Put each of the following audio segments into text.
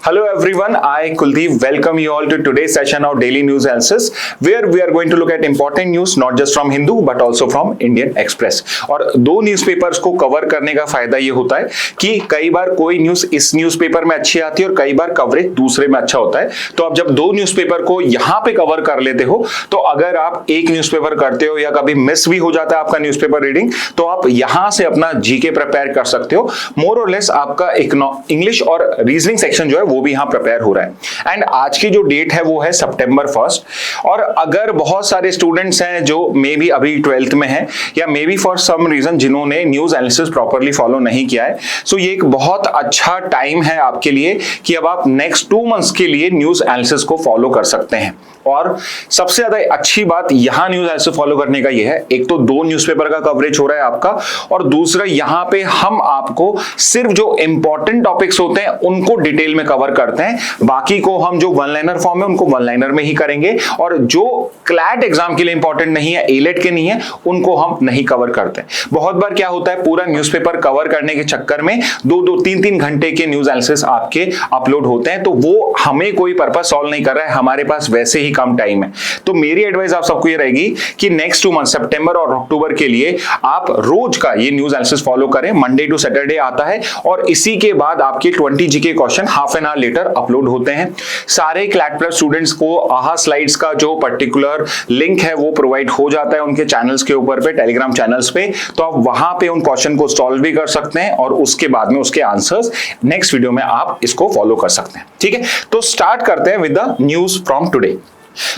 Hello everyone, I Kuldeep welcome you all to today's session of Daily News Analysis where we are going to look at important news not just from Hindu but also from Indian Express। और दो newspapers को cover करने का फायदा ये होता है कि कई बार कोई न्यूज़ इस न्यूज़पेपर में अच्छी आती है और कई बार कवरेज दूसरे में अच्छा होता है। तो आप जब दो न्यूज़पेपर को यहाँ पे कवर कर लेते हो तो अगर आप एक न्यूज़पेपर करते हो या कभी मिस भी हो जाता है आपका न्यूज़पेपर रीडिंग तो आप यहाँ से अपना जीके प्रिपेयर कर सकते हो। मोर और लेस आपका इंग्लिश और रीजनिंग सेक्शन जो है वो भी यहाँ प्रिपेयर हो रहा है। एंड आज की जो डेट है वो है सितंबर 1 और अगर बहुत सारे स्टूडेंट्स हैं जो मे बी अभी 12th में हैं या maybe for some reason जिन्होंने न्यूज एनालिसिस प्रॉपरली फॉलो नहीं किया है, सो ये एक बहुत अच्छा टाइम है आपके लिए कि अब आप नेक्स्ट 2 मंथ्स के लिए न्यूज एनालिसिस को फॉलो कर सकते हैं। और सबसे ज्यादा अच्छी बात यहां न्यूज एनालिसिस फॉलो करने का ये है, एक तो 2 न्यूज़पेपर का कवरेज हो रहा है आपका और दूसरा यहां पे हम आपको सिर्फ जो इंपॉर्टेंट टॉपिक्स होते हैं उनको डिटेल में कवर करते हैं, बाकी को हम जो वन लाइनर फॉर्म है उनको वन लाइनर में ही करेंगे और जो क्लैट एग्जाम के लिए इंपॉर्टेंट नहीं है, एलेट के नहीं है, उनको हम नहीं कवर करते। बहुत बार क्या होता है पूरा न्यूज़पेपर कवर करने के चक्कर में 2-2, 3-3 घंटे के न्यूज एनालिसिस आपके अपलोड होते हैं, तो वो हमें कोई पर्पस सॉल्व नहीं कर रहा है, हमारे पास वैसे ही कम टाइम है। तो मेरी एडवाइस आप सबको ये रहेगी कि नेक्स्ट 2 मंथ सितंबर और अक्टूबर के लिए आप रोज का ये न्यूज एनालिसिस फॉलो करें। मंडे टू सैटरडे आता है और इसी के बाद आपके 20 GK question half an hour later upload होते हैं। सारे क्लैट प्लस स्टूडेंट्स को आहा स्लाइड्स का जो पर्टिकुलर लिंक है वो प्रोवाइड हो जाता है उनके चैनल्स के ऊपर पे, टेलीग्राम चैनल्स पे, तो आप वहां पे उन क्वेश्चन को सॉल्व भी कर सकते हैं और उसके बाद में उसके आंसर्स नेक्स्ट वीडियो में आप इसको फॉलो कर सकते हैं। ठीक है, तो स्टार्ट करते हैं with the news from today.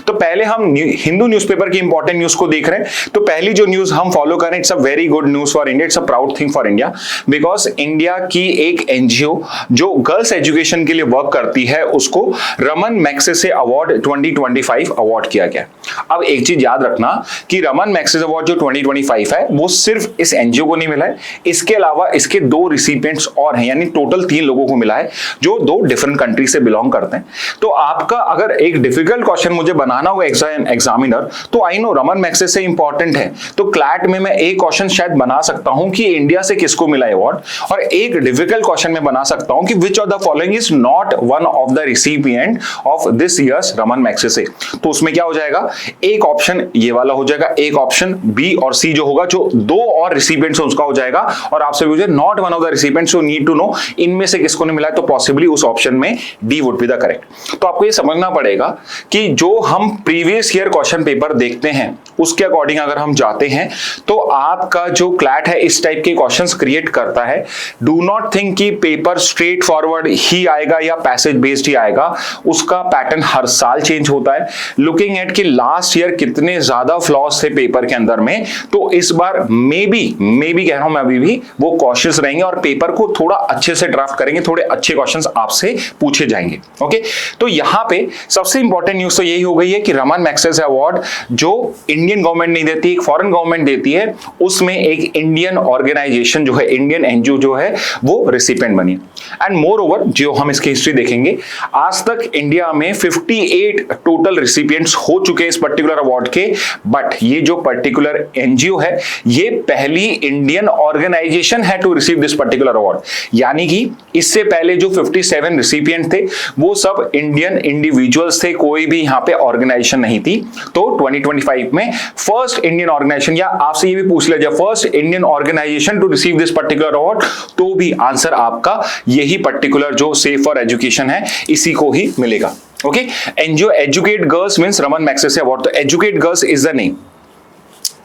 तो पहले हम हिंदू न्यूज़पेपर की इंपॉर्टेंट न्यूज को देख रहे हैं। तो पहली जो न्यूज हम फॉलो करें, it's a very good news for India, it's a proud thing for India, because India की एक एनजीओ जो गर्ल्स एजुकेशन के लिए वर्क करती है उसको रमन मैग्सेसे अवार्ड 2025 अवार्ड किया गया। अब एक चीज याद रखना कि रमन मैग्सेसे अवार्ड जो 2025 है वो सिर्फ इस एनजीओ को नहीं मिला है, इसके अलावा इसके 2 रिसिपिएंट्स और हैं, यानी टोटल 3 लोगों को मिला है जो 2 डिफरेंट कंट्री से बिलोंग करते हैं। तो आपका अगर एक डिफिकल्ट क्वेश्चन मुझे बनाना हो एग्जामिनर तो I know Raman Magsaysay important है, तो क्लैट में मैं एक क्वेश्चन शायद बना सकता हूं कि इंडिया से किसको मिला अवार्ड, और एक डिफिकल्ट क्वेश्चन में बना सकता हूं कि which of the following is not one of the recipient of this years Raman Magsaysay. तो उसमें क्या हो जाएगा, एक ऑप्शन ये वाला हो जाएगा, एक ऑप्शन बी और सी जो होगा, जो 2 और रिसिपिएंट्स उसका हो जाएगा, और आपसे पूछे not one of the recipients, so need to know इनमें से किसको नहीं मिला है, तो पॉसिबली उस ऑप्शन में D would be the correct. तो आपको ये समझना पड़ेगा कि जो हम प्रीवियस ईयर क्वेश्चन पेपर देखते हैं उसके अकॉर्डिंग अगर हम जाते हैं तो आपका जो क्लैट है इस टाइप के क्वेश्चंस क्रिएट करता है। डू नॉट थिंक कि पेपर स्ट्रेट फॉरवर्ड ही आएगा या पैसेज बेस्ड ही आएगा, उसका पैटर्न हर साल चेंज होता है। लुकिंग एट कि लास्ट ईयर कितने ज्यादा फ्लॉज थे पेपर के अंदर में, तो इस बार मे बी कह रहा हूं मैं अभी भी, वो कॉशियस रहेंगे और पेपर को थोड़ा अच्छे से ड्राफ्ट करेंगे, थोड़े अच्छे क्वेश्चंस आपसे पूछे जाएंगे। ओके, तो यहां पे सबसे इंपॉर्टेंट न्यूज तो यही हो गई है कि रमन मैग्सेसे अवार्ड जो इंडियन गवर्नमेंट नहीं देती, एक फॉरेन गवर्नमेंट देती है, उसमें एक इंडियन ऑर्गेनाइजेशन जो है, इंडियन एनजीओ जो है वो रिसिपिएंट बनी। एंड मोर ओवर जो हम इसकी हिस्ट्री देखेंगे, आज तक इंडिया में 58 टोटल रिसिपिएंट्स हो चुके हैं इस पर्टिकुलर अवार्ड के, बट ये जो पर्टिकुलर एनजीओ है ये पहली इंडियन ऑर्गेनाइजेशन है to receive this particular award. यानी कि इससे पहले जो 57 रिसिपिएंट थे वो सब इंडियन इंडिविजुअल्स थे, कोई भी यहां पे ऑर्गेनाइजेशन नहीं थी। तो 2025 में फर्स्ट इंडियन ऑर्गेनाइजेशन, या आपसे ये भी पूछ लिया जाए first Indian organisation to receive this particular award, तो भी आंसर आपका यही पर्टिकुलर जो सेफ फॉर एजुकेशन है इसी को ही मिलेगा। Okay, NGO educate girls means Ramon Magsaysay award, तो educate girls is the name,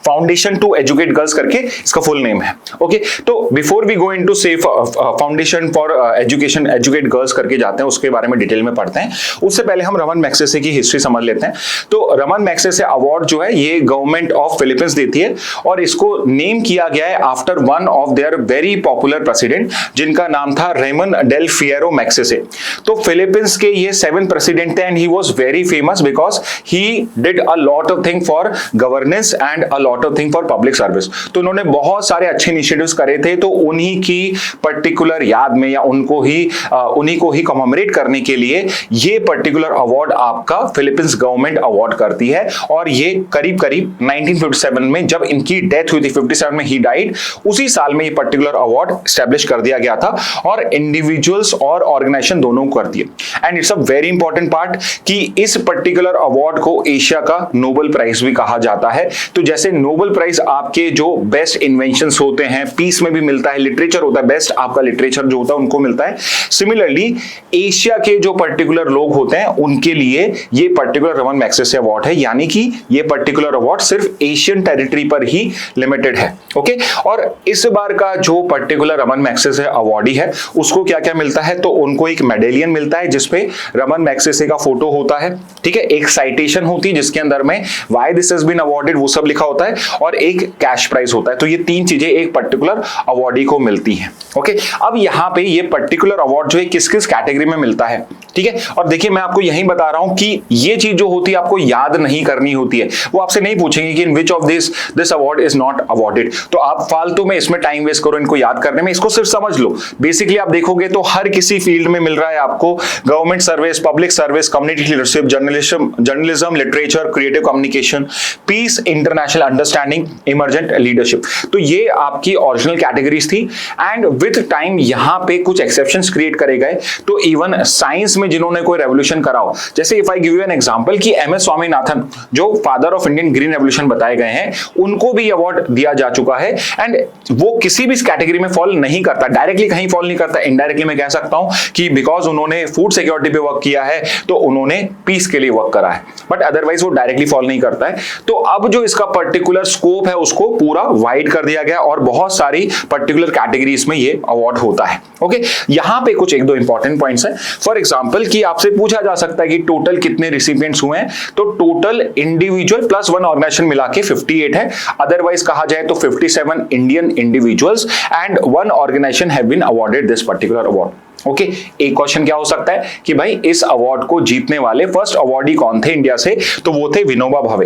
foundation to educate girls करके इसका फुल नेम है। ओके, तो before we go into safe foundation for education educate girls करके जाते हैं, उसके बारे में डिटेल में पढ़ते हैं। उससे पहले हम रमन मैग्सेसे की हिस्ट्री समझ लेते हैं। तो रमन मैग्सेसे अवार्ड जो है ये गवर्नमेंट ऑफ फिलीपींस देती है और इसको नेम किया गया है after one of their very popular president जिनका नाम था रेमन डेल फिएरो मैग्सेसे। तो फिलीपींस के ये 7th प्रेसिडेंट थे and he was very famous because he did a lot of thing for governance and a lot of thing for public service. तो उन्होंने बहुत सारे अच्छे इनिशिएटिव्स करे थे, तो उन्हीं की पर्टिकुलर याद में या उन्हीं को ही कमेमोरेट करने के लिए ये पर्टिकुलर अवार्ड आपका फिलीपींस गवर्नमेंट अवार्ड करती है। और ये करीब करीब 1957 में जब इनकी डेथ हुई थी, 57 में ही डाइड, उसी साल में ये पर्टिकुलर अवार्ड एस्टैब्लिश कर दिया गया था और इंडिविजुअल्स और ऑर्गेनाइजेशन दोनों को करती है। And it's a very important part कि इस पर्टिकुलर अवार्ड को एशिया का नोबेल प्राइज भी कहा जाता है। तो जैसे नोबेल प्राइज आपके जो बेस्ट इन्वेंशंस होते हैं, पीस में भी मिलता है, लिटरेचर होता है, बेस्ट आपका लिटरेचर जो होता है उनको मिलता है, सिमिलरली एशिया के जो पर्टिकुलर लोग होते हैं उनके लिए ये पर्टिकुलर रमन मैग्सेसे अवार्ड है, यानी कि ये पर्टिकुलर अवार्ड सिर्फ एशियन टेरिटरी पर ही लिमिटेड है। ओके, और इस बार का जो पर्टिकुलर रमन मैग्सेसे अवार्डी है उसको क्या क्या मिलता है, तो उनको एक मेडेलियन मिलता है जिसपे रमन मैग्सेसे का फोटो होता है, ठीक है, एक साइटेशन होती है जिसके अंदर में why this has been awarded वो सब लिखा होता है, और एक कैश प्राइज होता है। तो ये तीन चीजें एक पर्टिकुलर अवार्डी को मिलती हैं। ओके, अब यहाँ पे ये पर्टिकुलर अवार्ड जो है किस किस कैटेगरी में मिलता है, ठीक है। और देखिए मैं आपको यही बता रहा हूं कि ये चीज जो होती है आपको याद नहीं करनी होती है, वो आपसे नहीं पूछेंगे कि in which of this award is not awarded, तो आप फालतू में इसमें टाइम वेस्ट करो इनको याद करने में, इसको सिर्फ समझ लो। बेसिकली आप देखोगे तो हर किसी फील्ड में मिल रहा है आपको, government service, public service, community leadership, journalism, literature, creative communication, peace, international understanding, emergent leadership. तो ये आपकी ओरिजिनल कैटेगरीज थी एंड विद टाइम यहां पे कुछ एक्सेप्शंस क्रिएट करे गए। तो इवन साइंस में जिन्होंने कोई रेवोल्यूशन कराओ, जैसे if I give you an example कि एमएस स्वामीनाथन जो father of Indian green revolution बताए गए हैं, उनको भी अवार्ड दिया जा चुका है एंड वो किसी भी कैटेगरी में फॉल नहीं करता, डायरेक्टली कहीं फॉल नहीं करता, इनडायरेक्टली मैं कह सकता हूं कि बिकॉज उन्होंने फूड सिक्योरिटी पे वर्क किया है तो उन्होंने पीस के लिए वर्क करा है, बट अदरवाइज वो डायरेक्टली फॉल नहीं करता है। तो अब जो इसका पर्टिकुलर स्कोप है उसको पूरा वाइड कर दिया गया और बहुत सारी पर्टिकुलर कैटेगरीज में ये अवार्ड होता है। ओके, यहां पे कुछ एक दो इंपॉर्टेंट पॉइंट्स हैं। फॉर एग्जांपल कि आपसे पूछा जा सकता है कि टोटल कितने रिसिपिएंट्स हुए हैं, तो total individual plus one organisation मिला के 58 है, अदरवाइज कहा जाए तो 57 Indian individuals and one organisation have been awarded this particular award. Okay, एक क्वेश्चन क्या हो सकता है कि भाई इस अवार्ड को जीतने वाले फर्स्ट अवार्डी कौन थे इंडिया से, तो वो थे विनोबा भावे।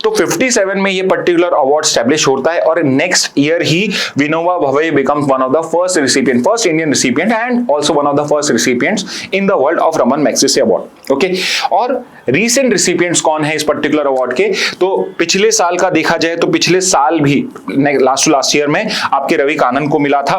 तो 57 में ये पर्टिकुलर अवार्ड स्टैब्लिश होता है और नेक्स्ट ईयर ही Vinoba Bhave becomes one of the first recipient, first Indian recipient and also one of the first recipients in the world of Ramon Magsaysay award. Okay, और रीसेंट रिसिपिएंट्स कौन है इस particular award के, तो पिछले साल का देखा जाए तो पिछले साल भी लास्ट टू लास्ट ईयर में आपके रवि कानन को मिला था।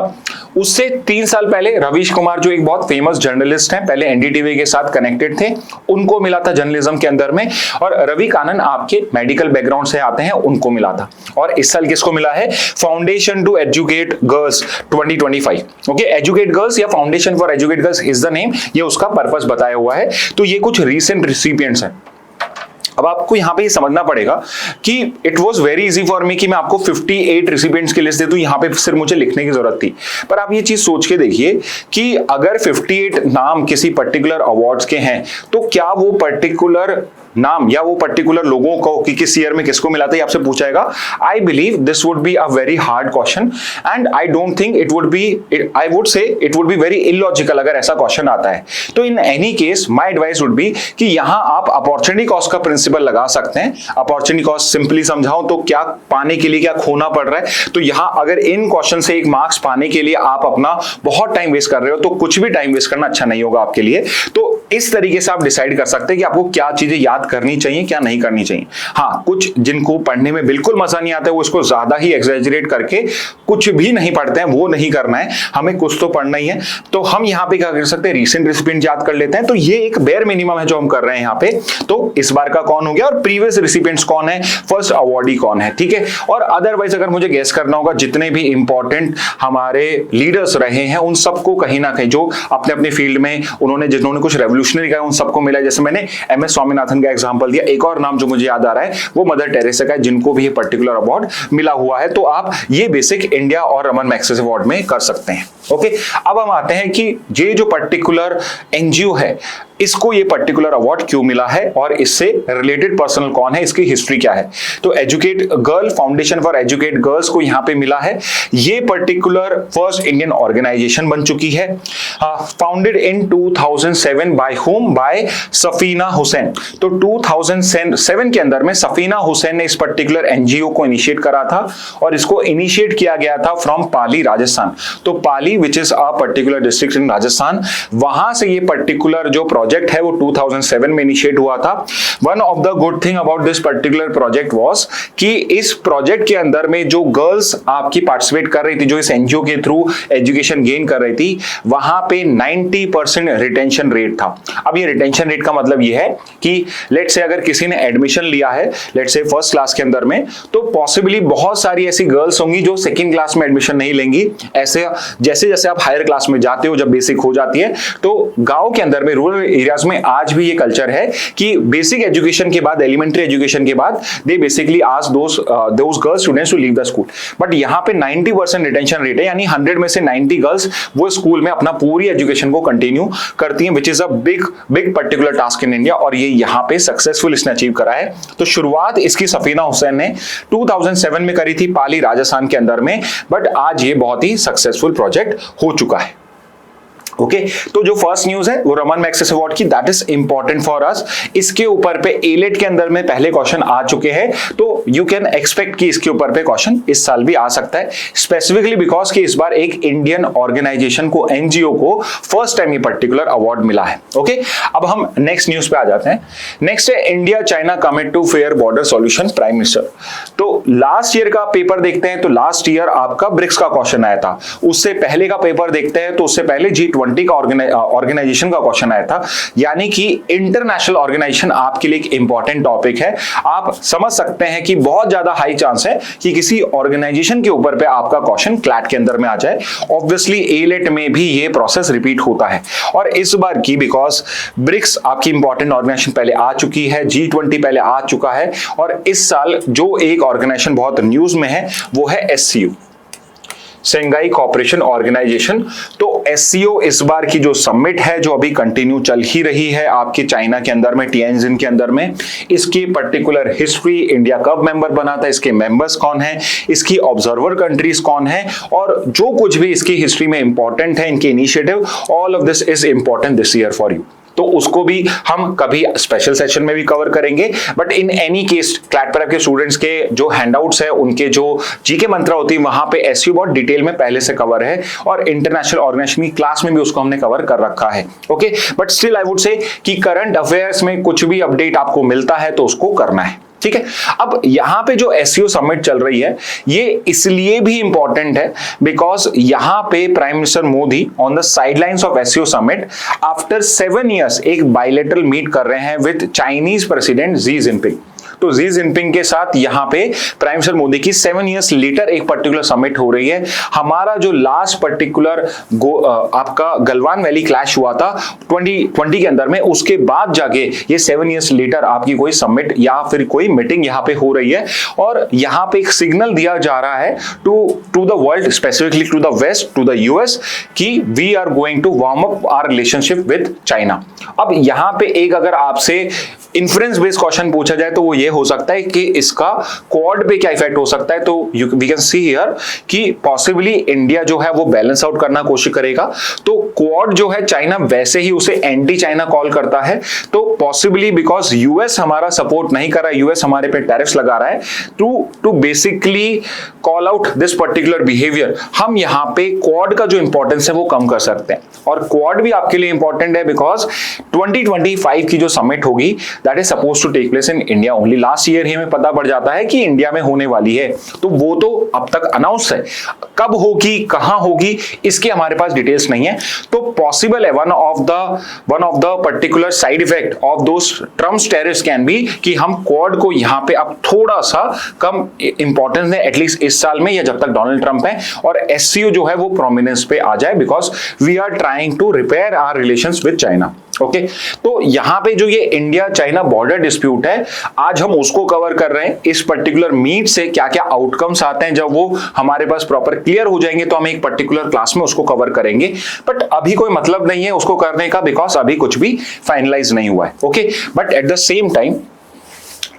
उससे 3 साल पहले रवीश कुमार जो एक बहुत फेमस जर्नलिस्ट हैं, पहले एनडीटीवी के साथ कनेक्टेड थे, उनको मिला था जर्नलिज्म के अंदर में, और रवि कानन आपके मेडिकल बैकग्राउंड से आते हैं, उनको मिला था। और इस साल किसको मिला है, foundation to educate girls 2025। Okay, educate girls या foundation for educate girls is the name, ये उसका पर्पस बताया हुआ है। तो ये कुछ रीसेंट रिसिपिएंट्स हैं। अब आपको यहां पे ये समझना पड़ेगा कि it was very easy for me कि मैं आपको 58 रिसिपिएंट्स की लिस्ट दे दूं, यहां पे सिर्फ मुझे लिखने की जरूरत थी। पर आप ये चीज सोच के देखिए कि अगर 58 नाम किसी पर्टिकुलर अवार्ड्स के हैं, तो क्या वो पर्टिकुलर नाम या वो पर्टिकुलर लोगों को कि किस ईयर में किसको मिला था ये आपसे पूछाएगा। I believe this would be a very hard question and I don't think it would be, I would say it would be very illogical अगर ऐसा क्वेश्चन आता है। तो in any case my advice would be कि यहां आप opportunity cost का principal लगा सकते हैं। अपॉर्चुनिटी कॉस्ट सिंपली समझाऊं तो क्या पाने के लिए क्या खोना पड़ रहा है, तो यहां अगर इन क्वेश्चन से एक मार्क्स पाने के लिए आप अपना बहुत टाइम वेस्ट कर रहे हो तो कुछ भी टाइम वेस्ट करना अच्छा नहीं होगा आपके लिए। तो इस तरीके से आप डिसाइड कर सकते हैं कि आपको क्या चीजें याद करनी चाहिए क्या नहीं करनी चाहिए। हाँ, कुछ जिनको पढ़ने में बिल्कुल मजा नहीं आता है वो इसको ज्यादा ही एग्जैजरेट करके कुछ भी नहीं पढ़ते हैं, वो नहीं करना है, हमें कुछ तो पढ़ना ही है। तो हम यहाँ पे क्या कर सकते हैं, रीसेंट रिसिपिएंट याद कर लेते हैं। तो ये एक बेयर मिनिमम है जो हम कर रहे हैं यहाँ पे। तो इस बार का कौन हो गया और प्रीवियस रिसिपिएंट्स कौन है, फर्स्ट अवार्डी कौन है, ठीक है। और अदरवाइज अगर मुझे गेस करना होगा जितने भी इंपॉर्टेंट हमारे लीडर्स रहे हैं उन सबको कहीं ना कहीं जो अपने अपने फील्ड में जिन्होंने कुछ रेवोल्यूशनरी किया उन सबको मिला। जैसे मैंने एमएस स्वामीनाथन का एग्जांपल दिया, एक और नाम जो मुझे याद आ रहा है वो मदर टेरेसा का है जिनको भी ये पर्टिकुलर अवार्ड मिला हुआ है। तो आप ये बेसिक इंडिया और रमन मैग्सेसे अवार्ड में कर सकते हैं। ओके, अब हम आते हैं कि ये जो पर्टिकुलर एनजीओ है इसको ये पर्टिकुलर अवार्ड क्यों मिला है और इससे रिलेटेड पर्सनल कौन है, इसकी हिस्ट्री क्या है। तो educate girl foundation for educate girls को यहां पे मिला है। ये पर्टिकुलर फर्स्ट इंडियन ऑर्गेनाइजेशन बन चुकी है, founded in 2007 by home, by Safina Hussain. तो 2007 के अंदर में सफीना हुसैन ने इस पर्टिकुलर एनजीओ को इनिशिएट करा था और इसको इनिशिएट किया गया था फ्रॉम पाली, राजस्थान। तो Pali which is a particular district in Rajasthan, वहां से ये पर्टिकुलर जो प्रोजेक्ट है वो 2007 में इनिशिएट हुआ था। One of the good thing about this particular project was कि इस प्रोजेक्ट के अंदर में जो गर्ल्स आपकी पार्टिसिपेट कर रही थी, जो इस एनजीओ के थ्रू एजुकेशन गेन कर रही थी, वहां पे 90% रिटेंशन रेट था। अब ये रिटेंशन रेट का मतलब ये है कि लेट्स से अगर किसी ने एडमिशन लिया है लेट्स से फर्स्ट क्लास के अंदर में, तो पॉसिबली बहुत सारी ऐसी गर्ल्स होंगी जो सेकंड क्लास में एडमिशन नहीं लेंगी। ऐसे जैसे जैसे आप हायर क्लास में जाते हो, जब बेसिक हो जाती है, तो गांव के अंदर में, रूरल एरियाज में आज भी ये कल्चर है कि बेसिक एजुकेशन के बाद, एलिमेंट्री एजुकेशन के बाद they basically ask those girls students to leave the school. But यहाँ पे 90% रिटेंशन रेट है, यानी 100 में से 90 गर्ल्स वो स्कूल में अपना पूरी एजुकेशन को कंटिन्यू करती हैं, विच is a big particular task in India, और ये यहाँ पे सक्सेसफुल इसने अचीव करा है। तो शुरुआत इसकी सफीना हुसैन ने 2007 में करी थी पाली, राजस्थान के अंदर में, बट आज ये बहुत ही सक्सेसफुल प्रोजेक्ट हो चुका है। ओके, तो जो फर्स्ट न्यूज है वो रमन मैग्सेसे अवार्ड की, that is important for us. इसके ऊपर पे एलेट के अंदर में पहले क्वेश्चन आ चुके हैं, तो यू कैन एक्सपेक्ट कि इसके ऊपर पे क्वेश्चन इस साल भी आ सकता है, स्पेसिफिकली बिकॉज कि इस बार एक इंडियन ऑर्गेनाइजेशन को, एनजीओ को फर्स्ट टाइम ये पर्टिकुलर अवार्ड मिला है। ओके, अब हम नेक्स्ट न्यूज पे आ जाते हैं। नेक्स्ट है India China commit to fair border solution, prime minister. तो लास्ट ईयर का पेपर देखते हैं, तो लास्ट ईयर आपका ब्रिक्स का क्वेश्चन आया था। उससे पहले का पेपर देखते हैं, तो उससे पहले G20 का ऑर्गेनाइजेशन का क्वेश्चन आया था, यानी कि इंटरनेशनल ऑर्गेनाइजेशन आपके लिए एक इंपॉर्टेंट टॉपिक है। आप समझ सकते हैं कि बहुत ज्यादा हाई चांस है कि किसी ऑर्गेनाइजेशन के ऊपर पे आपका क्वेश्चन क्लैट के अंदर में आ जाए। ऑब्वियसली एलेट में भी ये प्रोसेस रिपीट होता है, और इस बार की बिकॉज ब्रिक्स आपकी इंपॉर्टेंट ऑर्गेनाइजेशन पहले आ चुकी है, G20 पहले आ चुका है, और इस साल जो एक ऑर्गेनाइजेशन बहुत न्यूज में है वो है SCO, शंघाई कोऑपरेशन ऑर्गेनाइजेशन। तो SCO इस बार की जो समिट है, जो अभी कंटिन्यू चल ही रही है आपके चाइना के अंदर में, टिएनजिन के अंदर में, इसकी पर्टिकुलर हिस्ट्री, इंडिया कब मेंबर बना था, इसके मेंबर्स कौन है, इसकी ऑब्जर्वर कंट्रीज कौन है, और जो कुछ भी इसकी हिस्ट्री में इंपॉर्टेंट है, इनके initiative, all of this is important this year for you. तो उसको भी हम कभी स्पेशल सेशन में भी कवर करेंगे, but in any case CLAT पर आपके स्टूडेंट्स के जो हैंडआउट्स है, उनके जो जीके मंत्रा होती है, वहां पे SCO बहुत डिटेल में पहले से कवर है, और इंटरनेशनल ऑर्गेनाइजेशन की क्लास में भी उसको हमने कवर कर रखा है। Okay, but still I would से कि करंट अफेयर्स में कुछ भी अपडेट आपको मिलता है तो उसको करना है, ठीक है। अब यहां पे जो SCO समिट चल रही है, ये इसलिए भी इंपॉर्टेंट है बिकॉज यहां पे prime minister Modi on the sidelines of SCO summit after 7 years एक बायलैटरल मीट कर रहे हैं with Chinese president Xi Jinping. तो जी जिनपिंग के साथ यहाँ पे प्राइम मिनिस्टर मोदी की 7 इयर्स लेटर एक पर्टिकुलर समिट हो रही है। हमारा जो लास्ट पर्टिकुलर आपका गलवान वैली क्लैश हुआ था 2020 के अंदर में, उसके बाद जाके ये 7 इयर्स लेटर आपकी कोई समिट या फिर कोई मीटिंग यहाँ पे हो रही है, और यहाँ पे एक सिग्नल दिया जा रहा है to the world, specifically to the west, to the US, कि we are going to warm up our relationship with China. अब यहाँ पे एक अगर आपसे इन्फ्रेंस बेस्ड क्वेश्चन पूछा जाए तो वो ये हो सकता है कि इसका क्वाड पे क्या इफेक्ट हो सकता है। तो वी कैन सी हियर कि पॉसिबली इंडिया जो है वो बैलेंस आउट करना कोशिश करेगा। तो क्वाड जो है, चाइना वैसे ही उसे एंटी चाइना कॉल करता है, तो पॉसिबली बिकॉज US हमारा सपोर्ट नहीं कर रहा है, US हमारे पे टैरिफ्स लगा रहा है, to basically call out this particular behaviour, हम यहाँ पे क्वाड का जो इंपॉर्टेंस है वो कम कर सकते हैं। और क्वाड भी आपके लिए इंपॉर्टेंट है बिकॉज 2025 की जो समिट होगी that is suppose to take place in India only. Last year ही हमें पता पड़ जाता है कि इंडिया में होने वाली है, तो वो तो अब तक अनाउंस है, कब होगी, कहां होगी, इसके हमारे पास डिटेल्स नहीं है। तो पॉसिबल है one of the particular side effect of those Trump's tariffs can be कि हम क्वाड को यहां पे अब थोड़ा सा कम इंपॉर्टेंस दें, एटलीस्ट इस साल में या जब तक डोनाल्ड ट्रंप है, और SCO जो है वो प्रोमिनेंस पे आ जाए because we are trying to repair our relations with China. Okay तो यहां पे जो ये इंडिया चाइना बॉर्डर डिस्प्यूट है, आज हम उसको कवर कर रहे हैं। इस पर्टिकुलर मीट से क्या क्या आउटकम्स आते हैं, जब वो हमारे पास प्रॉपर क्लियर हो जाएंगे तो हम एक पर्टिकुलर क्लास में उसको कवर करेंगे। बट अभी कोई मतलब नहीं है उसको करने का, बिकॉज अभी कुछ भी फाइनलाइज नहीं हुआ है। Okay but at the same time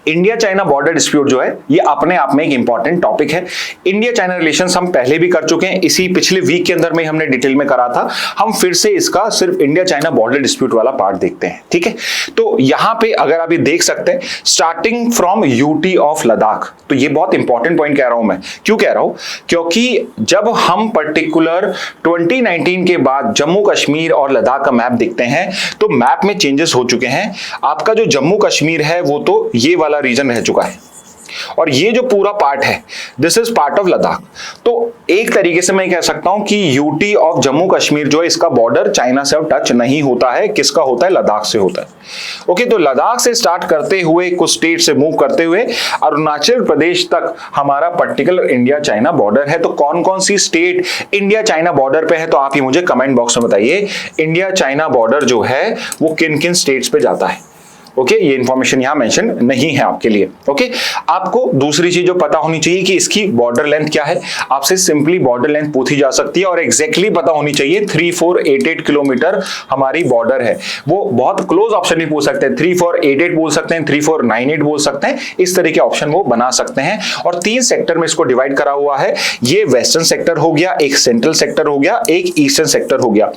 India China border dispute जो है ये अपने आप में एक इंपॉर्टेंट टॉपिक है। इंडिया चाइना रिलेशंस हम पहले भी कर चुके हैं, इसी पिछले वीक के अंदर में हमने डिटेल में करा था। हम फिर से इसका सिर्फ इंडिया चाइना बॉर्डर डिस्प्यूट वाला पार्ट देखते हैं, ठीक है। तो यहां पे अगर आप ये देख सकते हैं, starting from UT of Ladakh, तो ये बहुत इंपॉर्टेंट पॉइंट कह रहा हूं मैं। क्यों कह रहा हूं? क्योंकि जब हम पर्टिकुलर 2019 के बाद जम्मू कश्मीर और लद्दाख का मैप देखते हैं तो मैप में चेंजेस हो चुके हैं। आपका जो जम्मू कश्मीर है वो तो ये वाला रीजन रह चुका है, और ये जो पूरा पार्ट है this is part of Ladakh. तो एक तरीके से मैं कह सकता हूं कि यूटी ऑफ जम्मू कश्मीर जो है इसका बॉर्डर चाइना से अब टच नहीं होता है। किसका होता है? लद्दाख से होता है। ओके तो लद्दाख से स्टार्ट करते हुए कुछ स्टेट से मूव करते हुए अरुणाचल प्रदेश तक हमारा पर्टिकुलर इंडिया चाइना बॉर्डर है। तो कौन कौन सी स्टेट इंडिया चाइना बॉर्डर पे है, तो आप ये मुझे कमेंट बॉक्स में बताइए। इंडिया चाइना बॉर्डर जो है वो किन किन स्टेट्स पे जाता है। ओके ये इंफॉर्मेशन यहां मेंशन नहीं है आपके लिए। ओके आपको दूसरी चीज जो पता होनी चाहिए कि इसकी बॉर्डर लेंथ क्या है। आपसे सिंपली बॉर्डर लेंथ पूछी जा सकती है और एग्जैक्टली पता होनी चाहिए। 3488 किलोमीटर हमारी बॉर्डर है। वो बहुत क्लोज ऑप्शन भी पूछ सकते हैं, 3488 बोल सकते हैं, 3498 बोल सकते हैं। इस तरह के ऑप्शन वो बना सकते हैं। और 3 सेक्टर में इसको डिवाइड करा हुआ है। ये वेस्टर्न सेक्टर हो गया, एक सेंट्रल सेक्टर हो गया, एक ईस्टर्न सेक्टर हो गया।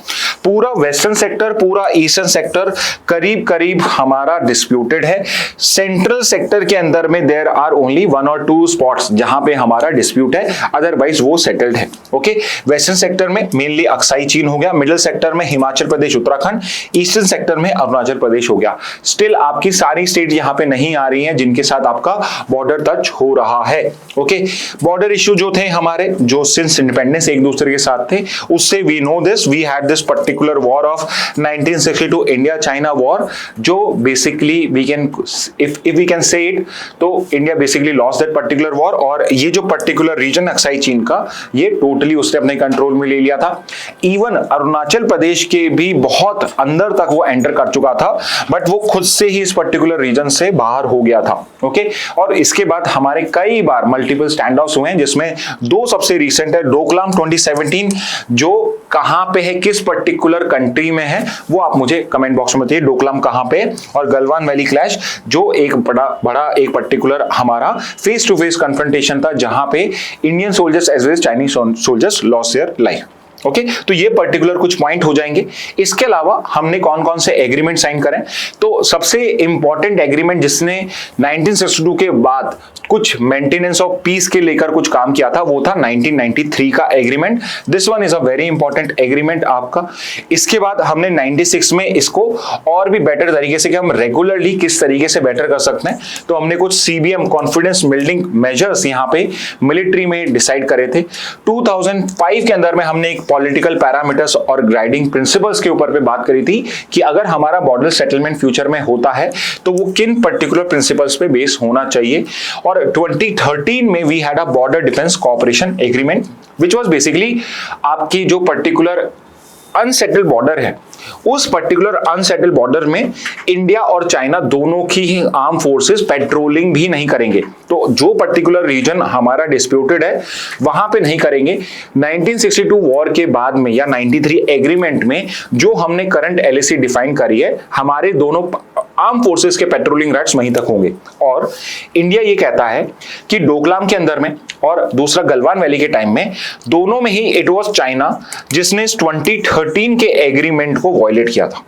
पूरा वेस्टर्न सेक्टर, पूरा ईस्टर्न सेक्टर करीब करीब हमारा डिस्प्यूटेड है। सेंट्रल सेक्टर के अंदर में देयर आर ओनली 1 और 2 स्पॉट्स जहां पे हमारा डिस्प्यूट है, अदरवाइज वो सेटल्ड है। ओके वेस्टर्न सेक्टर में मेनली अक्साई चीन हो गया, मिडिल सेक्टर में हिमाचल प्रदेश उत्तराखंड, ईस्टर्न सेक्टर में अरुणाचल प्रदेश हो गया। स्टिल आपकी सारी स्टेट यहां पे नहीं आ रही हैं जिनके साथ आपका बॉर्डर टच हो रहा है। ओके बॉर्डर इश्यू जो थे हमारे, जो सिंस इंडिपेंडेंस एक दूसरे के साथ थे, उससे we know this, we had this particular war of 1962 India China war, जो basically we can if we can say it, तो India basically lost that particular war. और ये जो पर्टिकुलर रीजन अक्साई चीन का, ये टोटली उसने अपने कंट्रोल में ले लिया था। इवन अरुणाचल प्रदेश के भी बहुत अंदर तक वो एंटर कर चुका था, बट वो खुद से ही इस पर्टिकुलर रीजन से बाहर हो गया था। ओके और इसके बाद हमारे कई बार मल्टीपल स्टैंड ऑफ्स हुए हैं, जिसमें 2 सबसे रिसेंट है। डोकलाम 2017 जो कहां पे है, किस पर्टिकुलर कंट्री में है, वो आप मुझे कमेंट बॉक्स में बताइए डोकलाम कहां पे। और गलवान वैली क्लैश जो एक बड़ा एक पर्टिकुलर हमारा फेस टू फेस कन्फ्रंटेशन था, जहां पे Indian soldiers as well as Chinese soldiers lost their life. Okay तो ये पर्टिकुलर कुछ पॉइंट हो जाएंगे। इसके अलावा हमने कौन कौन से एग्रीमेंट साइन करें, तो सबसे इंपॉर्टेंट एग्रीमेंट जिसने 1962 के बाद कुछ मेंटेनेंस ऑफ पीस के लेकर कुछ काम किया था, वो था 1993 का agreement. This one is a very important agreement आपका। इसके बाद हमने 96 में इसको और भी बेटर तरीके से कि हम रेगुलरली किस तरीके से बेटर कर सकते हैं, तो हमने कुछ CBM कॉन्फिडेंस बिल्डिंग मेजर्स यहाँ पे मिलिट्री में डिसाइड करे थे। 2005 के अंदर में हमने एक पॉलिटिकल पैरामीटर्स और गाइडिंग प्रिंसिपल्स के ऊपर पे बात करी थी कि अगर हमारा बॉर्डर सेटलमेंट फ्यूचर में होता है तो वो किन पर्टिकुलर प्रिंसिपल्स पे बेस होना चाहिए। और 2013 में we had a border defence cooperation agreement which was basically आपकी जो पर्टिकुलर अनसेटल्ड बॉर्डर है, उस पर्टिकुलर अनसेटल्ड बॉर्डर में इंडिया और चाइना दोनों की ही आर्म फोर्सेस पेट्रोलिंग भी नहीं करेंगे। तो जो पर्टिकुलर रीजन हमारा डिस्प्यूटेड है वहां पे नहीं करेंगे। 1962 वॉर के बाद में या 93 एग्रीमेंट में जो हमने करंट LAC डिफाइन करी है, हमारे दोनों आर्म फोर्सेस के पेट्रोलिंग राइट्स वहीं तक होंगे। और इंडिया ये कहता है कि डोकलाम के अंदर में और दूसरा गलवान वैली के टाइम में, दोनों में ही इट वाज चाइना जिसने 2013 के एग्रीमेंट को वायलेट किया था।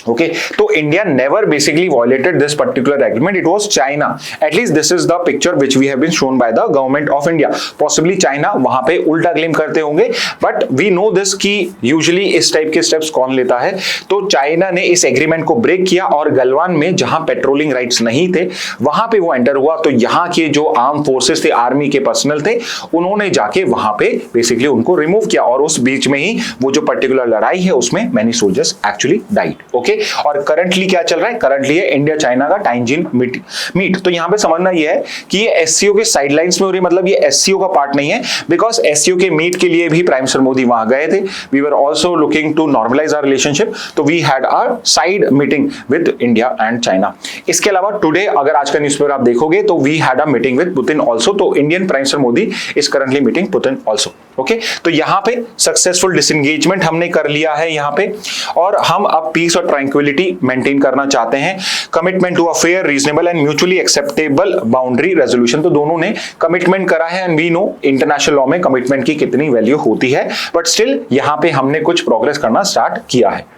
Okay, तो India never basically violated this particular agreement. It was China. At least this is the picture which we have been shown by the government of India. Possibly China वहां पे उल्टा claim करते होंगे, but we know this कि usually इस type के steps कौन लेता है। तो चाइना ने इस एग्रीमेंट को ब्रेक किया और गलवान में जहां पेट्रोलिंग राइट्स नहीं थे वहां पे वो एंटर हुआ। तो यहाँ के जो आर्म फोर्सेस थे, आर्मी के पर्सनल थे, उन्होंने जाके वहां पे बेसिकली उनको रिमूव किया और उस बीच में ही वो जो पर्टिकुलर लड़ाई है उसमें many soldiers actually died. Okay okay, और करंटली क्या चल रहा है, करंटली है इंडिया चाइना का टाइंजिन मीट। तो यहां पे समझना यह है कि ये एससीओ के साइडलाइंस में हो रही है, मतलब ये एससीओ का पार्ट नहीं है, बिकॉज एससीओ के मीट के लिए भी प्राइम मिनिस्टर मोदी वहां गए थे। We were also looking to normalize our relationship, तो we had our side meeting with India and China. इसके अलावा टुडे अगर आज का न्यूज़पेपर आप देखोगे तो we had a meeting with Putin also, तो Indian prime minister Modi is currently meeting Putin also. Okay, तो यहां पे सक्सेसफुल डिसएंगेजमेंट हमने कर लिया है यहां पे, और हम अब पीस और ट्रैंक्विलिटी मेंटेन करना चाहते हैं। Commitment to a fair, reasonable and mutually acceptable boundary resolution, तो दोनों ने कमिटमेंट करा है and we know international law में कमिटमेंट की कितनी वैल्यू होती है, बट स्टिल यहां पे हमने कुछ प्रोग्रेस करना स्टार्ट किया है।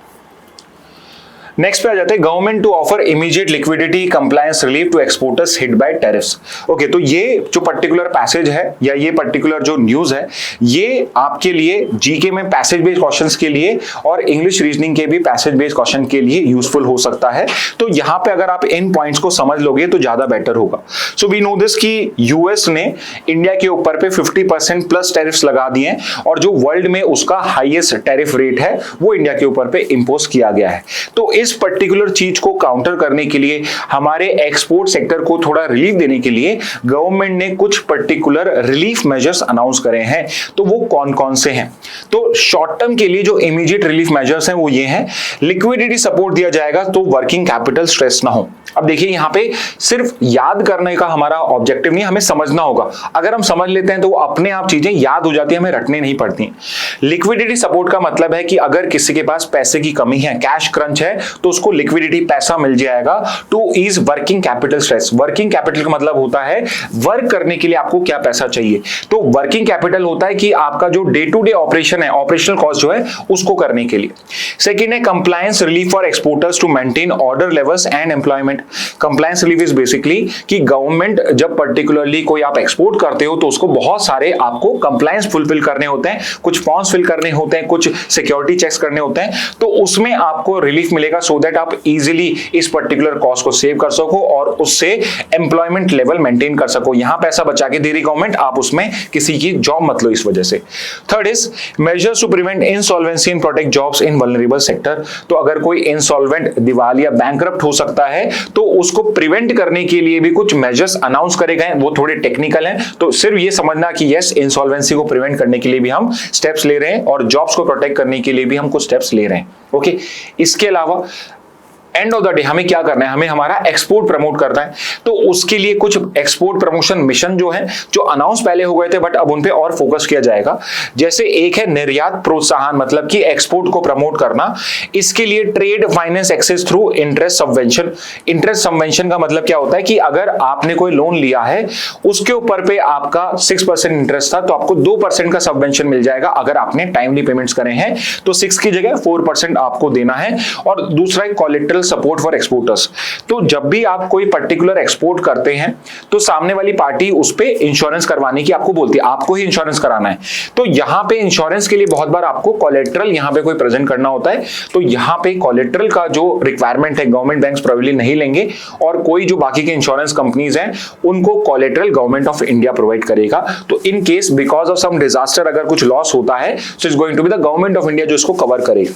नेक्स्ट पे आ जाते हैं, government to offer immediate liquidity compliance relief to exporters hit by tariffs. Okay, तो ये जो पर्टिकुलर पैसेज है या ये पर्टिकुलर जो न्यूज है, ये आपके लिए जीके में पैसेज बेस्ड क्वेश्चंस के लिए और इंग्लिश रीजनिंग के भी पैसेज बेस्ड क्वेश्चन के लिए यूजफुल हो सकता है। तो यहां पे अगर आप इन पॉइंट्स को समझ लोगे तो ज्यादा बेटर होगा। सो वी नो दिस कि यूएस ने इंडिया के ऊपर पे 50% प्लस टैरिफ्स लगा दिए हैं, और जो वर्ल्ड में उसका हाईएस्ट टैरिफ रेट है वो इंडिया के ऊपर पे इंपोज किया गया है। तो इस पर्टिकुलर चीज को काउंटर करने के लिए, हमारे एक्सपोर्ट सेक्टर को थोड़ा रिलीफ देने के लिए गवर्नमेंट ने कुछ पर्टिकुलर रिलीफ मेजर्स अनाउंस करे हैं। तो वो कौन कौन से हैं? तो शॉर्ट टर्म के लिए जो इमीडिएट रिलीफ मेजर्स हैं वो ये हैं, लिक्विडिटी सपोर्ट दिया जाएगा तो वर्किंग कैपिटल स्ट्रेस ना हो। अब देखिए यहां पे सिर्फ याद करने का हमारा ऑब्जेक्टिव नहीं, हमें समझना होगा। अगर हम समझ लेते हैं तो वो अपने आप चीजें याद हो जाती है, हमें रटने नहीं पड़ती। लिक्विडिटी सपोर्ट का मतलब है कि अगर किसी के पास पैसे की कमी है, कैश क्रंच है, तो उसको लिक्विडिटी पैसा मिल जाएगा to ease working capital stress. Working capital का मतलब होता है वर्क करने के लिए आपको क्या पैसा चाहिए। तो वर्किंग कैपिटल होता है कि आपका जो डे टू डे ऑपरेशन है, ऑपरेशनल कॉस्ट जो है उसको करने के लिए। सेकेंड है compliance relief for exporters to maintain order levels and employment. Compliance relief is basically कि गवर्नमेंट जब पर्टिकुलरली कोई आप एक्सपोर्ट करते हो तो उसको बहुत सारे आपको कंप्लायंस फुलफिल करने होते हैं, कुछ फॉर्म्स फिल करने होते हैं, कुछ सिक्योरिटी चेक्स करने होते हैं, तो उसमें आपको रिलीफ मिलेगा सो दैट आप इजीली इस पर्टिकुलर कॉस्ट को सेव कर सको और उससे एम्प्लॉयमेंट लेवल मेंटेन कर सको। यहां पैसा बचा के दे रही गवर्नमेंट, आप उसमें किसी की जॉब मत लो इस वजह से। Third is measures to prevent insolvency and protect jobs in vulnerable sector. तो अगर कोई इंसॉल्वेंट, दिवालिया, बैंकरप्ट हो सकता है तो उसको प्रिवेंट करने के लिए भी कुछ मेजर्स अनाउंस करे गए, वो थोड़े टेक्निकल हैं। तो सिर्फ ये समझना कि यस, इंसॉल्वेंसी को प्रिवेंट करने के लिए भी हम स्टेप्स ले रहे हैं और जॉब्स को प्रोटेक्ट करने के लिए भी हम कुछ स्टेप्स ले रहे हैं। ओके, इसके अलावा एंड ऑफ द डे हमें क्या करना है, हमें हमारा एक्सपोर्ट प्रमोट करना है। तो उसके लिए कुछ एक्सपोर्ट प्रमोशन मिशन जो है, जो अनाउंस पहले हो गए थे बट अब उन पे और फोकस किया जाएगा। जैसे एक है निर्यात प्रोत्साहन, मतलब कि एक्सपोर्ट को प्रमोट करना। इसके लिए trade finance access through interest subvention. Interest subvention का मतलब क्या होता है कि अगर आपने कोई लोन लिया है, उसके ऊपर पे आपका 6% इंटरेस्ट था, तो आपको 2% का सबवेंशन मिल जाएगा। अगर आपने टाइमली पेमेंट्स करे हैं तो 6 की जगह 4% आपको देना है। और दूसरा है कोलेटरल सपोर्ट फॉर एक्सपोर्टर्स। तो जब भी आप कोई पर्टिकुलर एक्सपोर्ट करते हैं तो सामने वाली पार्टी उस पे इंश्योरेंस करवाने की आपको बोलती है, आपको ही इंश्योरेंस कराना है। तो यहां पे इंश्योरेंस के लिए बहुत बार आपको कोलेटरल यहां पे कोई प्रेजेंट करना होता है। तो यहां पे कोलेटरल का जो रिक्वायरमेंट है गवर्नमेंट बैंक्स प्रोबेबली नहीं लेंगे, और कोई जो बाकी के इंश्योरेंस कंपनीज हैं उनको collateral government of India provide करेगा। तो in case because of some disaster अगर कुछ लॉस होता है, so it's going to be the government of India जो इसको कवर करेगा।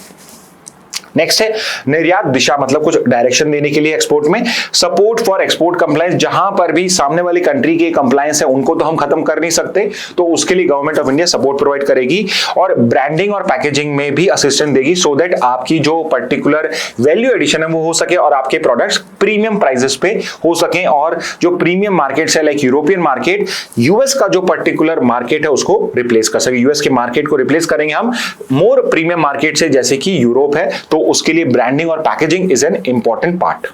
नेक्स्ट है निर्यात दिशा, मतलब कुछ डायरेक्शन देने के लिए एक्सपोर्ट में। सपोर्ट फॉर एक्सपोर्ट कंप्लायंस, जहां पर भी सामने वाली कंट्री के कंप्लायंस है उनको तो हम खत्म कर नहीं सकते, तो उसके लिए government of India support provide करेगी। और ब्रांडिंग और पैकेजिंग में भी असिस्टेंस देगी सो दैट आपकी जो पर्टिकुलर वैल्यू एडिशन है वो हो सके और आपके प्रोडक्ट्स प्रीमियम प्राइसेस पे हो सके। और जो प्रीमियम मार्केट्स है लाइक यूरोपियन मार्केट, यूएस का जो पर्टिकुलर मार्केट है उसको रिप्लेस कर सके। यूएस के मार्केट को रिप्लेस करेंगे हम मोर प्रीमियम मार्केट से, जैसे कि यूरोप है, तो उसके लिए ब्रांडिंग और packaging is an important part.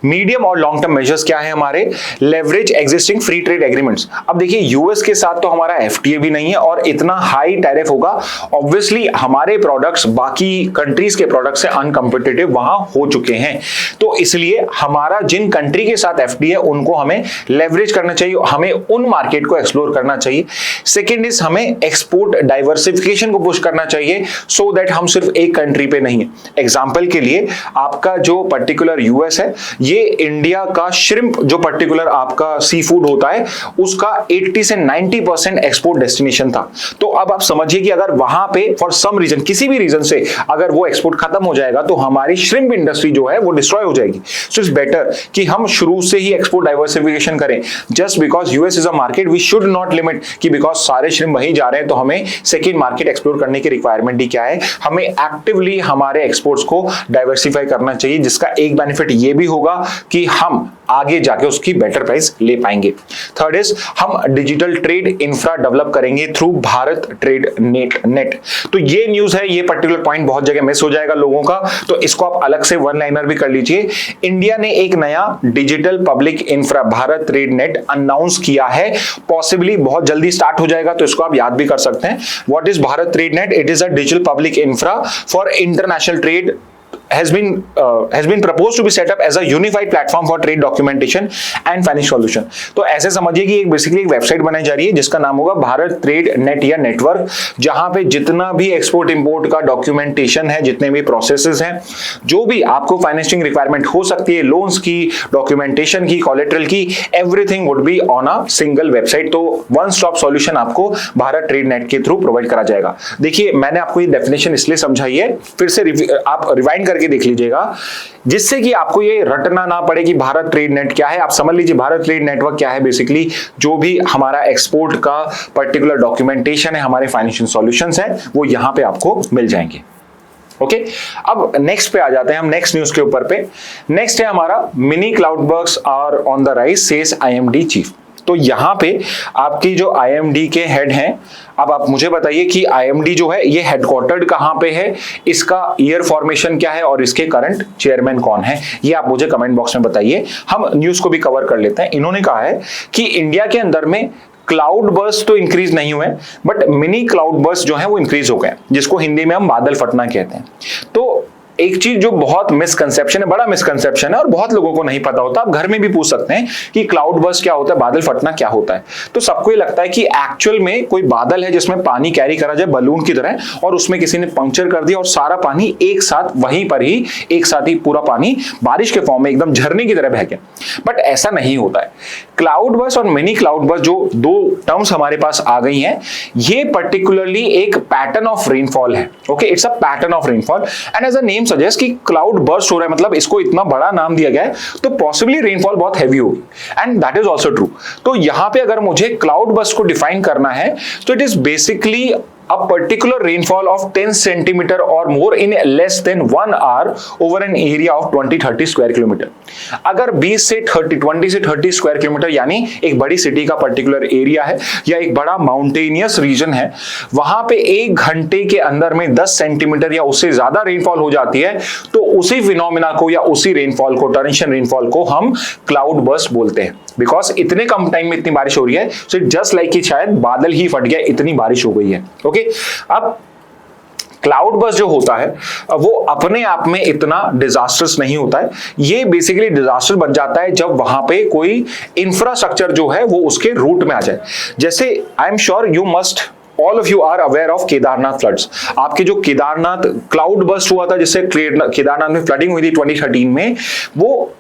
Medium और लॉन्ग टर्म मेजर्स क्या है हमारे? Leverage existing free trade agreements. अब देखिए यूएस के साथ तो हमारा एफटीए भी नहीं है और इतना हाई टैरिफ होगा, ऑब्वियसली हमारे प्रोडक्ट्स बाकी कंट्रीज के प्रोडक्ट्स से अनकंपिटिटिव वहां हो चुके हैं। तो इसलिए हमारा जिन कंट्री के साथ एफटीए है उनको हमें लेवरेज करना चाहिए, हमें उन मार्केट को एक्सप्लोर करना चाहिए। सेकेंड इज हमें एक्सपोर्ट डाइवर्सिफिकेशन को पुश करना चाहिए सो दैट हम सिर्फ एक कंट्री पे नहीं है। एग्जाम्पल के लिए आपका जो पर्टिकुलर यूएस है ये इंडिया का श्रिम्प जो पर्टिकुलर आपका सी फूड होता है उसका 80 से 90% एक्सपोर्ट डेस्टिनेशन था। तो अब आप समझिए कि अगर वहां पे फॉर सम रीजन, किसी भी रीजन से अगर वो एक्सपोर्ट खत्म हो जाएगा तो हमारी श्रिम्प इंडस्ट्री जो है वो डिस्ट्रॉय हो जाएगी। सो इट्स बेटर कि हम शुरू से ही एक्सपोर्ट डाइवर्सिफिकेशन करें। Just because US is a market, we should not limit कि बिकॉज सारे श्रिम्प वहीं जा रहे हैं तो हमें सेकेंड मार्केट एक्सप्लोर करने की रिक्वायरमेंट ही क्या है। हमें एक्टिवली हमारे एक्सपोर्ट्स को डाइवर्सिफाई करना चाहिए, जिसका एक बेनिफिट ये भी होगा कि हम आगे जाके उसकी बेटर प्राइस ले पाएंगे। थर्ड इज हम डिजिटल ट्रेड इंफ्रा डेवलप करेंगे थ्रू भारत ट्रेड नेट। तो ये न्यूज है, ये पर्टिकुलर पॉइंट बहुत जगह मिस हो जाएगा लोगों का, तो इसको आप अलग से वन लाइनर भी कर लीजिए। इंडिया ने एक नया digital public infra Bharat trade net announce किया है, पॉसिबली बहुत जल्दी स्टार्ट हो जाएगा, तो इसको आप याद भी कर सकते हैं। What is Bharat trade net? It is a digital public infra for international trade has been proposed to be set up as a unified platform for trade documentation and financial solution। तो ऐसे समझिए कि एक बेसिकली एक website बनाई जा रही है जिसका नाम होगा भारत ट्रेड नेट या नेटवर्क, जहां पे जितना भी एक्सपोर्ट इंपोर्ट का डॉक्यूमेंटेशन है, जितने भी प्रोसेसेस हैं, जो भी आपको फाइनेंसिंग रिक्वायरमेंट हो सकती है, लोन्स की, डॉक्यूमेंटेशन की, कोलेटरल की, everything would be on a single website. तो वन स्टॉप सॉल्यूशन आपको भारत ट्रेड नेट के थ्रू प्रोवाइड करा जाएगा। देखिए मैंने आपको ये डेफिनेशन इसलिए समझाई है, फिर से आप रिवाइंड करके देख लीजिएगा, जिससे कि आपको ये रटना ना पड़े कि भारत ट्रेड नेट क्या है। आप समझ लीजिए भारत ट्रेड नेटवर्क क्या है, बेसिकली जो भी हमारा एक्सपोर्ट का पर्टिकुलर डॉक्यूमेंटेशन है, हमारे फाइनेंशियल सॉल्यूशंस हैं, वो यहां पे आपको मिल जाएंगे। ओके, अब नेक्स्ट पे आ जाते हैं हम, नेक्स्ट न्यूज के ऊपर पे। नेक्स्ट है हमारा mini cloudbursts are on the rise says IMD chief. तो यहां पे आपकी जो आईएमडी के हेड हैं, अब आप मुझे बताइए कि आईएमडी जो है ये हेडक्वार्टर्ड कहां पे है, इसका ईयर फॉर्मेशन क्या है और इसके करंट चेयरमैन कौन है, ये आप मुझे कमेंट बॉक्स में बताइए। हम न्यूज को भी कवर कर लेते हैं। इन्होंने कहा है कि इंडिया के अंदर में क्लाउड बर्स्ट तो इंक्रीज नहीं हुए, बट मिनी क्लाउड बर्स्ट जो है वो इंक्रीज हो गए, जिसको हिंदी में हम बादल फटना कहते हैं। तो एक चीज जो बहुत मिसकंसेप्शन है, बड़ा मिसकंसेप्शन है और बहुत लोगों को नहीं पता होता, आप घर में भी पूछ सकते हैं कि क्लाउड बर्स्ट क्या होता है, बादल फटना क्या होता है। तो सबको ये लगता है कि एक्चुअल में कोई बादल है जिसमें पानी कैरी करा जाए बलून की तरह, और उसमें किसी ने पंक्चर कर दिया और सारा पानी एक साथ वहीं पर ही एक साथ ही पूरा पानी बारिश के फॉर्म में एकदम झरने की तरह बह गया। बट ऐसा नहीं होता है। क्लाउड बर्स्ट और मिनी क्लाउड बर्स्ट जो दो टर्म्स हमारे पास आ गई हैं, ये पर्टिकुलरली एक पैटर्न ऑफ रेनफॉल है। Okay, it's a pattern of rainfall and as a name suggest कि क्लाउड बर्स्ट हो रहा है, मतलब इसको इतना बड़ा नाम दिया गया है, तो पॉसिबली रेनफॉल बहुत हैवी होगी, and that is also true. तो यहां पे अगर मुझे क्लाउड बर्स्ट को डिफाइन करना है तो it is basically a particular rainfall of 10 centimeter or more in less than 1 hour over an area of 20-30 square kilometer। अगर 20 से 30 स्क्वायर किलोमीटर यानी एक बड़ी सिटी का पर्टिकुलर एरिया है या एक बड़ा माउंटेनियस रीजन है, वहां पे 1 घंटे के अंदर में 10 सेंटीमीटर या उससे ज्यादा रेनफॉल हो जाती है, तो उसी फिनोमिना को या उसी रेनफॉल को, टॉरेंशियल रेनफॉल को हम क्लाउड बर्स्ट बोलते हैं। बिकॉज इतने कम टाइम में इतनी बारिश हो रही है, सो जस्ट लाइक कि शायद बादल ही फट गया, इतनी बारिश हो गई है। ओके, अब क्लाउड बर्स्ट जो होता है वो अपने आप में इतना डिजास्टर्स नहीं होता है। ये बेसिकली डिजास्टर बन जाता है जब वहां पे कोई इंफ्रास्ट्रक्चर जो है वो उसके रूट में आ जाए। जैसे I am sure you must all of you are aware of Kedarnath floods. आपके जो केदारनाथ क्लाउड बर्स्ट हुआ था, जिससे केदारनाथ में फ्लडिंग हुई थी 2013 में, वो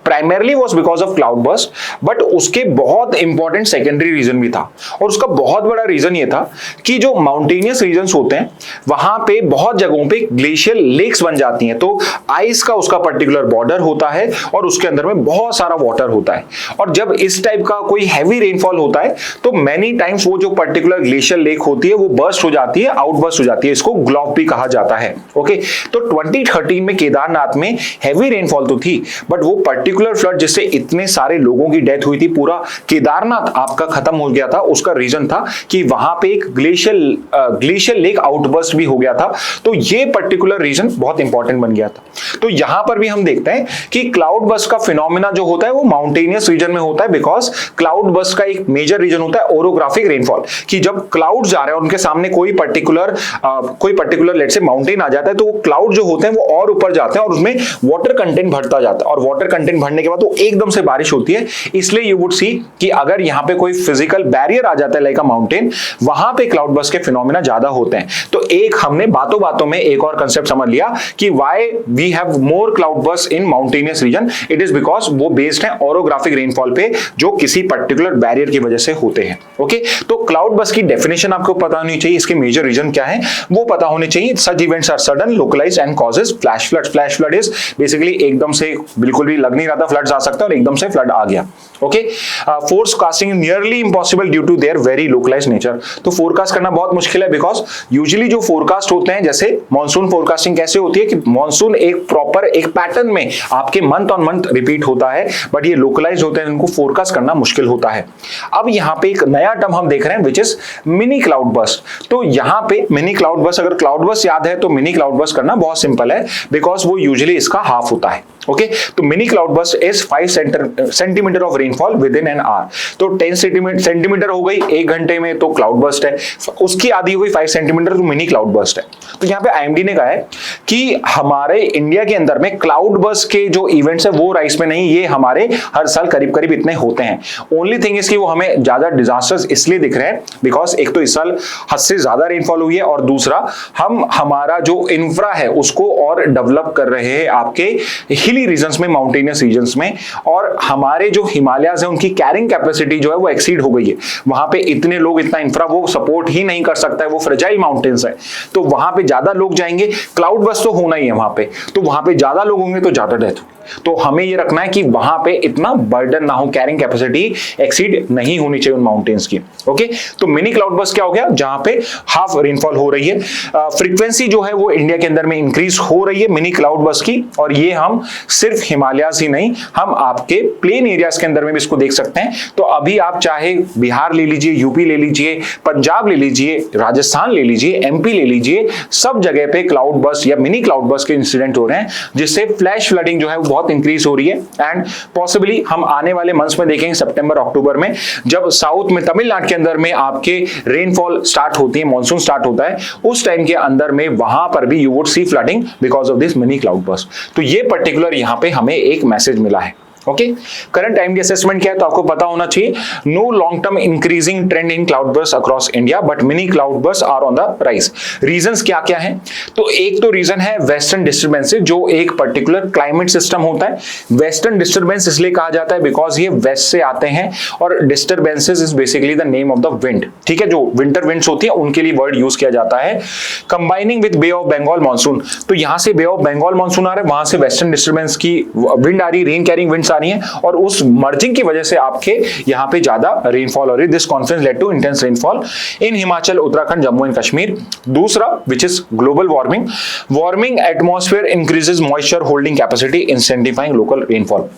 primarily was because of cloud burst, but उसके बहुत इंपॉर्टेंट सेकेंडरी रीजन भी था, और उसका बहुत बड़ा रीजन ये था कि जो माउंटेनियस रीजन्स होते हैं वहां पे बहुत जगहों पे ग्लेशियल लेक्स बन जाती हैं। तो आइस का उसका पर्टिकुलर बॉर्डर होता है और उसके अंदर में बहुत सारा वाटर होता है, और जब इस टाइप का कोई हैवी रेनफॉल होता है तो मैनी टाइम्स वो जो पर्टिकुलर ग्लेशियल लेक होती है वो बर्स्ट हो जाती है, आउटबर्स्ट हो जाती है, इसको ग्लॉप भी कहा जाता है। ओके, तो 2013 में केदारनाथ में हैवी रेनफॉल तो थी, बट वो पर्टिकुलर फ्लड जिससे इतने सारे लोगों की डेथ हुई थी, पूरा केदारनाथ आपका खत्म हो गया था, उसका रीजन था कि वहां पे एक ग्लेशियल लेक आउटबर्स्ट भी हो गया था। तो ये पर्टिकुलर रीजन बहुत इंपॉर्टेंट बन गया था। तो यहां पर भी हम देखते हैं कि क्लाउड बर्स्ट का फिनोमिना जो होता है वो माउंटेनियस रीजन में होता है, बिकॉज क्लाउड बर्स्ट का एक मेजर रीजन होता है ओरोग्राफिक रेनफॉल, कि जब क्लाउड जा रहे हैं और उनके सामने कोई पर्टिकुलर लेट से माउंटेन आ जाता है, तो वो क्लाउड जो होते हैं वो और ऊपर जाते हैं और उसमें वाटर कंटेंट बढ़ता जाता है, और वाटर कंटेंट भरने के बाद वो एकदम से बारिश होती है, इसलिए यू वुड सी कि अगर यहाँ पे कोई फिजिकल बैरियर आ जाता है लाइक अ माउंटेन, वहां पे क्लाउड बर्स्ट के फिनोमेना ज्यादा होते हैं। तो एक हमने बातों बातों में एक और कंसेप्ट समझ लिया कि why we have more cloud burst in mountainous region, it is because वो बेस्ड है ओरोग्राफिक रेनफॉल पे जो किसी पर्टिकुलर बैरियर की वजह से होते हैं। ओके, तो क्लाउड बर्स्ट की डेफिनेशन आपको पता होनी चाहिए, इसके मेजर रीजन क्या है वो पता होने चाहिए। Such events are sudden, localised and causes flash flood. Flash flood is basically एकदम से बिल्कुल भी लग नहीं रहा था फ्लड्स आ सकता है और एकदम से फ्लड आ गया। Okay, forecasting nearly impossible due to their very localised nature. तो फोरकास्ट करना बहुत मुश्किल है बिकॉज यूजुअली जो फोरकास्ट होते हैं, जैसे मॉनसून फोरकास्टिंग कैसे होती है कि मॉनसून एक प्रॉपर एक पैटर्न में आपके मंथ ऑन मंथ रिपीट होता है, बट ये लोकलाइज्ड होते हैं, इनको फोरकास्ट करना मुश्किल होता है। अब यहाँ पे एक नया टर्म हम देख रहे हैं which is mini cloud burst. तो यहाँ पे मिनी क्लाउड बर्स्ट, अगर क्लाउड बर्स्ट याद है तो मिनी क्लाउड बर्स्ट करना बहुत सिंपल है बिकॉज वो यूजुअली इसका हाफ होता है। ओके, तो mini cloud burst is 5 centimetre of rainfall with in an hour. तो 10 सेंटीमीटर हो गई एक घंटे में तो क्लाउड बर्स्ट है, उसकी आधी हो गई 5 सेंटीमीटर तो मिनी क्लाउड बर्स्ट है। तो यहाँ पे आईएमडी ने कहा है कि हमारे इंडिया के अंदर में क्लाउड बर्स्ट के जो इवेंट्स है वो राइस में नहीं, ये हमारे हर साल करीब करीब इतने होते हैं। ओनली थिंग इज कि वो हमें ज्यादा डिजास्टर्स इसलिए दिख रहे हैं बिकॉज एक तो इस साल हद से ज्यादा रेनफॉल हुई है और दूसरा हम हमारा जो इंफ्रा है उसको और डेवलप कर रहे हैं आपके हिली रीजन्स में, माउंटेनियस रीजन्स में, और हमारे जो हिमालयाज है उनकी कैरिंग कैपेसिटी जो है वो एक्सीड हो गई है। वहां पे इतने लोग, इतना इंफ्रा वो सपोर्ट ही नहीं कर सकता है, वो फ्रेजाइल माउंटेन्स है, तो वहां पे ज्यादा लोग जाएंगे, क्लाउड बर्स्ट तो होना ही है वहां पे, तो वहां पे ज्यादा लोग होंगे तो ज्यादा डेथ होगी। तो हमें ये रखना है कि वहां पे इतना बर्डन ना हो, कैरिंग कैपेसिटी एक्सीड नहीं होनी चाहिए उन माउंटेन्स की। ओके, तो मिनी क्लाउड बर्स्ट क्या हो गया, जहां पे हाफ रेनफॉल हो रही है, फ्रीक्वेंसी जो है वो इंडिया के अंदर में इंक्रीज हो रही है मिनी क्लाउड बर्स्ट की, और ये हम सिर्फ हिमालयाज ही नहीं, हम आपके प्लेन एरियाज के अंदर में भी इसको देख सकते हैं। तो अभी आप चाहे बिहार ले लीजिए, यूपी ले लीजिए, पंजाब ले लीजिए, राजस्थान ले लीजिए, एमपी ले लीजिए, सब जगह पे क्लाउड बर्स्ट या मिनी क्लाउड बर्स्ट के इंसिडेंट हो रहे हैं, जिससे फ्लैश फ्लडिंग जो है वो बहुत इंक्रीज हो रही है। एंड पॉसिबली हम आने वाले मंथ्स में देखेंगे सितंबर अक्टूबर में, जब साउथ में तमिलनाडु के अंदर में आपके रेनफॉल स्टार्ट होती है, मॉनसून स्टार्ट होता है, उस टाइम के अंदर में वहां पर भी you would see flooding because of this mini cloud burst. तो ये पर्टिकुलर यहां पे हमें एक मैसेज मिला है। ओके, करंट टाइम की असेसमेंट क्या है तो आपको पता होना चाहिए, no long term increasing trend in cloud burst across India but mini cloud burst are on the rise. Reasons क्या क्या हैं, तो एक तो रीजन है वेस्टर्न डिस्टर्बेंसेस, जो एक पर्टिकुलर क्लाइमेट सिस्टम होता है। वेस्टर्न डिस्टर्बेंस इसलिए कहा जाता है बिकॉज ये वेस्ट से आते हैं, और disturbances is basically the name of the wind. ठीक है, जो विंटर विंड्स होती है उनके लिए वर्ड यूज किया जाता है। Combining with Bay of Bengal monsoon, तो यहां से बे ऑफ बंगाल मानसून आ रहा है, वहां से वेस्टर्न डिस्टर्बेंस की विंड आ रही, रेन कैरिंग विंड्स आ रही है, और उस मर्जिंग की वजह से आपके यहां पे ज्यादा रेनफॉल हो रही है। This conference led to intense rainfall in Himachal, Uttarakhand, Jammu and Kashmir. दूसरा which is global warming, warming atmosphere increases moisture holding capacity intensifying local rainfall.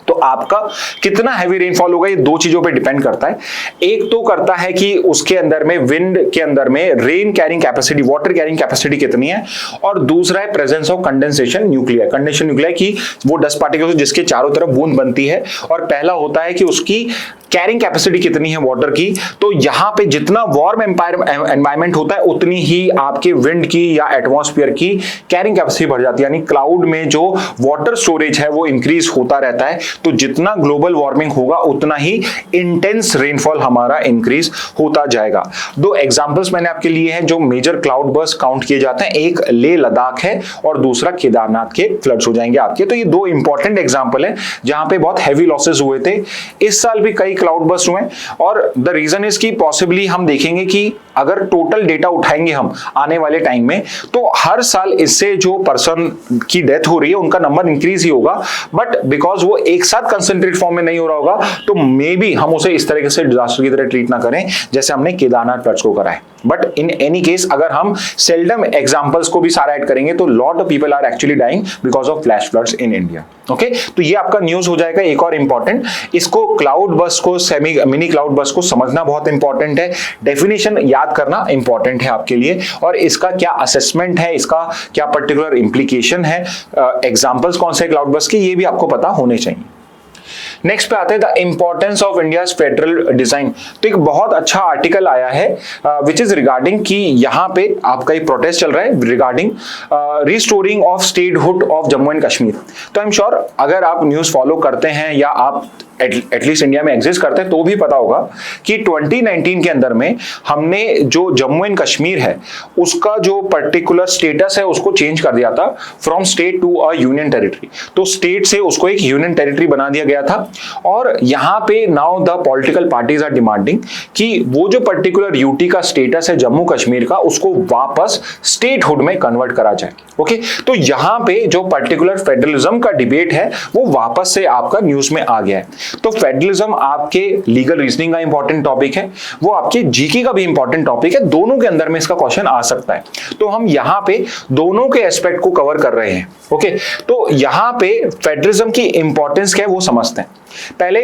तो आपका कितना हैवी रेनफॉल होगा ये दो चीजों पे डिपेंड करता है। एक तो करता है कि उसके अंदर में विंड के अंदर में rain carrying capacity, water carrying capacity कितनी है, और दूसरा है presence of condensation nuclear. Condensation nuclear की वो डस्ट पार्टिकल्स जिसके चारों तरफ बूंद बनती है, और पहला होता है कि उसकी कैरिंग कैपेसिटी कितनी है वाटर की। तो यहां पे जितना वार्म एनवायरमेंट होता है उतनी ही आपके विंड की या एटमॉस्फेयर की कैरिंग कैपेसिटी बढ़ जाती है, यानी क्लाउड में जो वाटर स्टोरेज है वो इंक्रीज होता रहता है। तो जितना ग्लोबल वार्मिंग होगा उतना ही इंटेंस रेनफॉल हमारा इंक्रीज होता जाएगा। दो एग्जांपल्स मैंने आपके लिए हैं जो मेजर क्लाउड बर्स्ट काउंट किए जाते हैं, एक लेह लद्दाख है और दूसरा केदारनाथ के फ्लड्स हो जाएंगे आपके। तो ये दो इंपॉर्टेंट एग्जांपल है जहां पे बहुत हैवी लॉसेस हुए थे। इस साल भी कई क्लाउड बर्स्ट हुए, और द रीजन इज कि पॉसिबली हम देखेंगे कि अगर टोटल डेटा उठाएंगे हम आने वाले टाइम में, तो हर साल इससे जो पर्सन की डेथ हो रही है उनका नंबर इंक्रीज ही होगा, बट बिकॉज वो एक साथ कंसंट्रेट फॉर्म में नहीं हो रहा होगा, तो मे बी हम उसे इस तरीके से डिजास्टर की तरह ट्रीट ना करें जैसे हमने केदारनाथ फ्लड्स को करा है। बट इन एनी केस अगर हम सेल्डम एग्जांपल्स को भी सारा ऐड करेंगे तो lot of people are actually dying because of flash floods in India. Okay, तो ये आपका न्यूज हो जाएगा एक और इंपॉर्टेंट। इसको क्लाउड बर्स्ट को, मिनी क्लाउड बर्स्ट को समझना बहुत इंपॉर्टेंट है, डेफिनेशन याद करना इंपॉर्टेंट है आपके लिए, और इसका क्या असेसमेंट है, इसका क्या पर्टिकुलर इंप्लीकेशन है, एग्जांपल्स कौन से क्लाउड बर्स्ट के, ये भी आपको पता होने चाहिए। नेक्स्ट पे आते हैं the importance of India's federal design. तो एक बहुत अच्छा आर्टिकल आया है विच इज रिगार्डिंग कि यहाँ पे आपका एक प्रोटेस्ट चल रहा है regarding restoring of statehood of Jammu and Kashmir. तो आई एम श्योर अगर आप न्यूज फॉलो करते हैं या आप एटलीस्ट इंडिया में एग्जिस्ट करते हैं तो भी पता होगा कि 2019 के अंदर में हमने जो जम्मू एंड कश्मीर है उसका जो पर्टिकुलर स्टेटस है उसको चेंज कर दिया था from state to a union territory. तो स्टेट से उसको एक यूनियन टेरिटरी बना दिया गया था और यहाँ पे now the political parties are demanding कि वो जो पर्टिकुलर यूटी का स्टेटस है जम्मू कश्मीर का उसको वापस स्टेटहुड में कन्वर्ट करा जाए। ओके, तो यहाँ पे जो पर्टिकुलर फेडरलिज्म का डिबेट है वो वापस से आपका न्यूज में आ गया है। तो फेडरलिज्म आपके लीगल रीजनिंग का इंपॉर्टेंट टॉपिक है, वो आपके जीके का भी इंपॉर्टेंट टॉपिक है, दोनों के अंदर में इसका क्वेश्चन आ सकता है। तो हम यहाँ पे दोनों के एस्पेक्ट को कवर कर रहे हैं। ओके, तो यहाँ पे फेडरलिज्म की इंपॉर्टेंस क्या है वो समझते हैं। पहले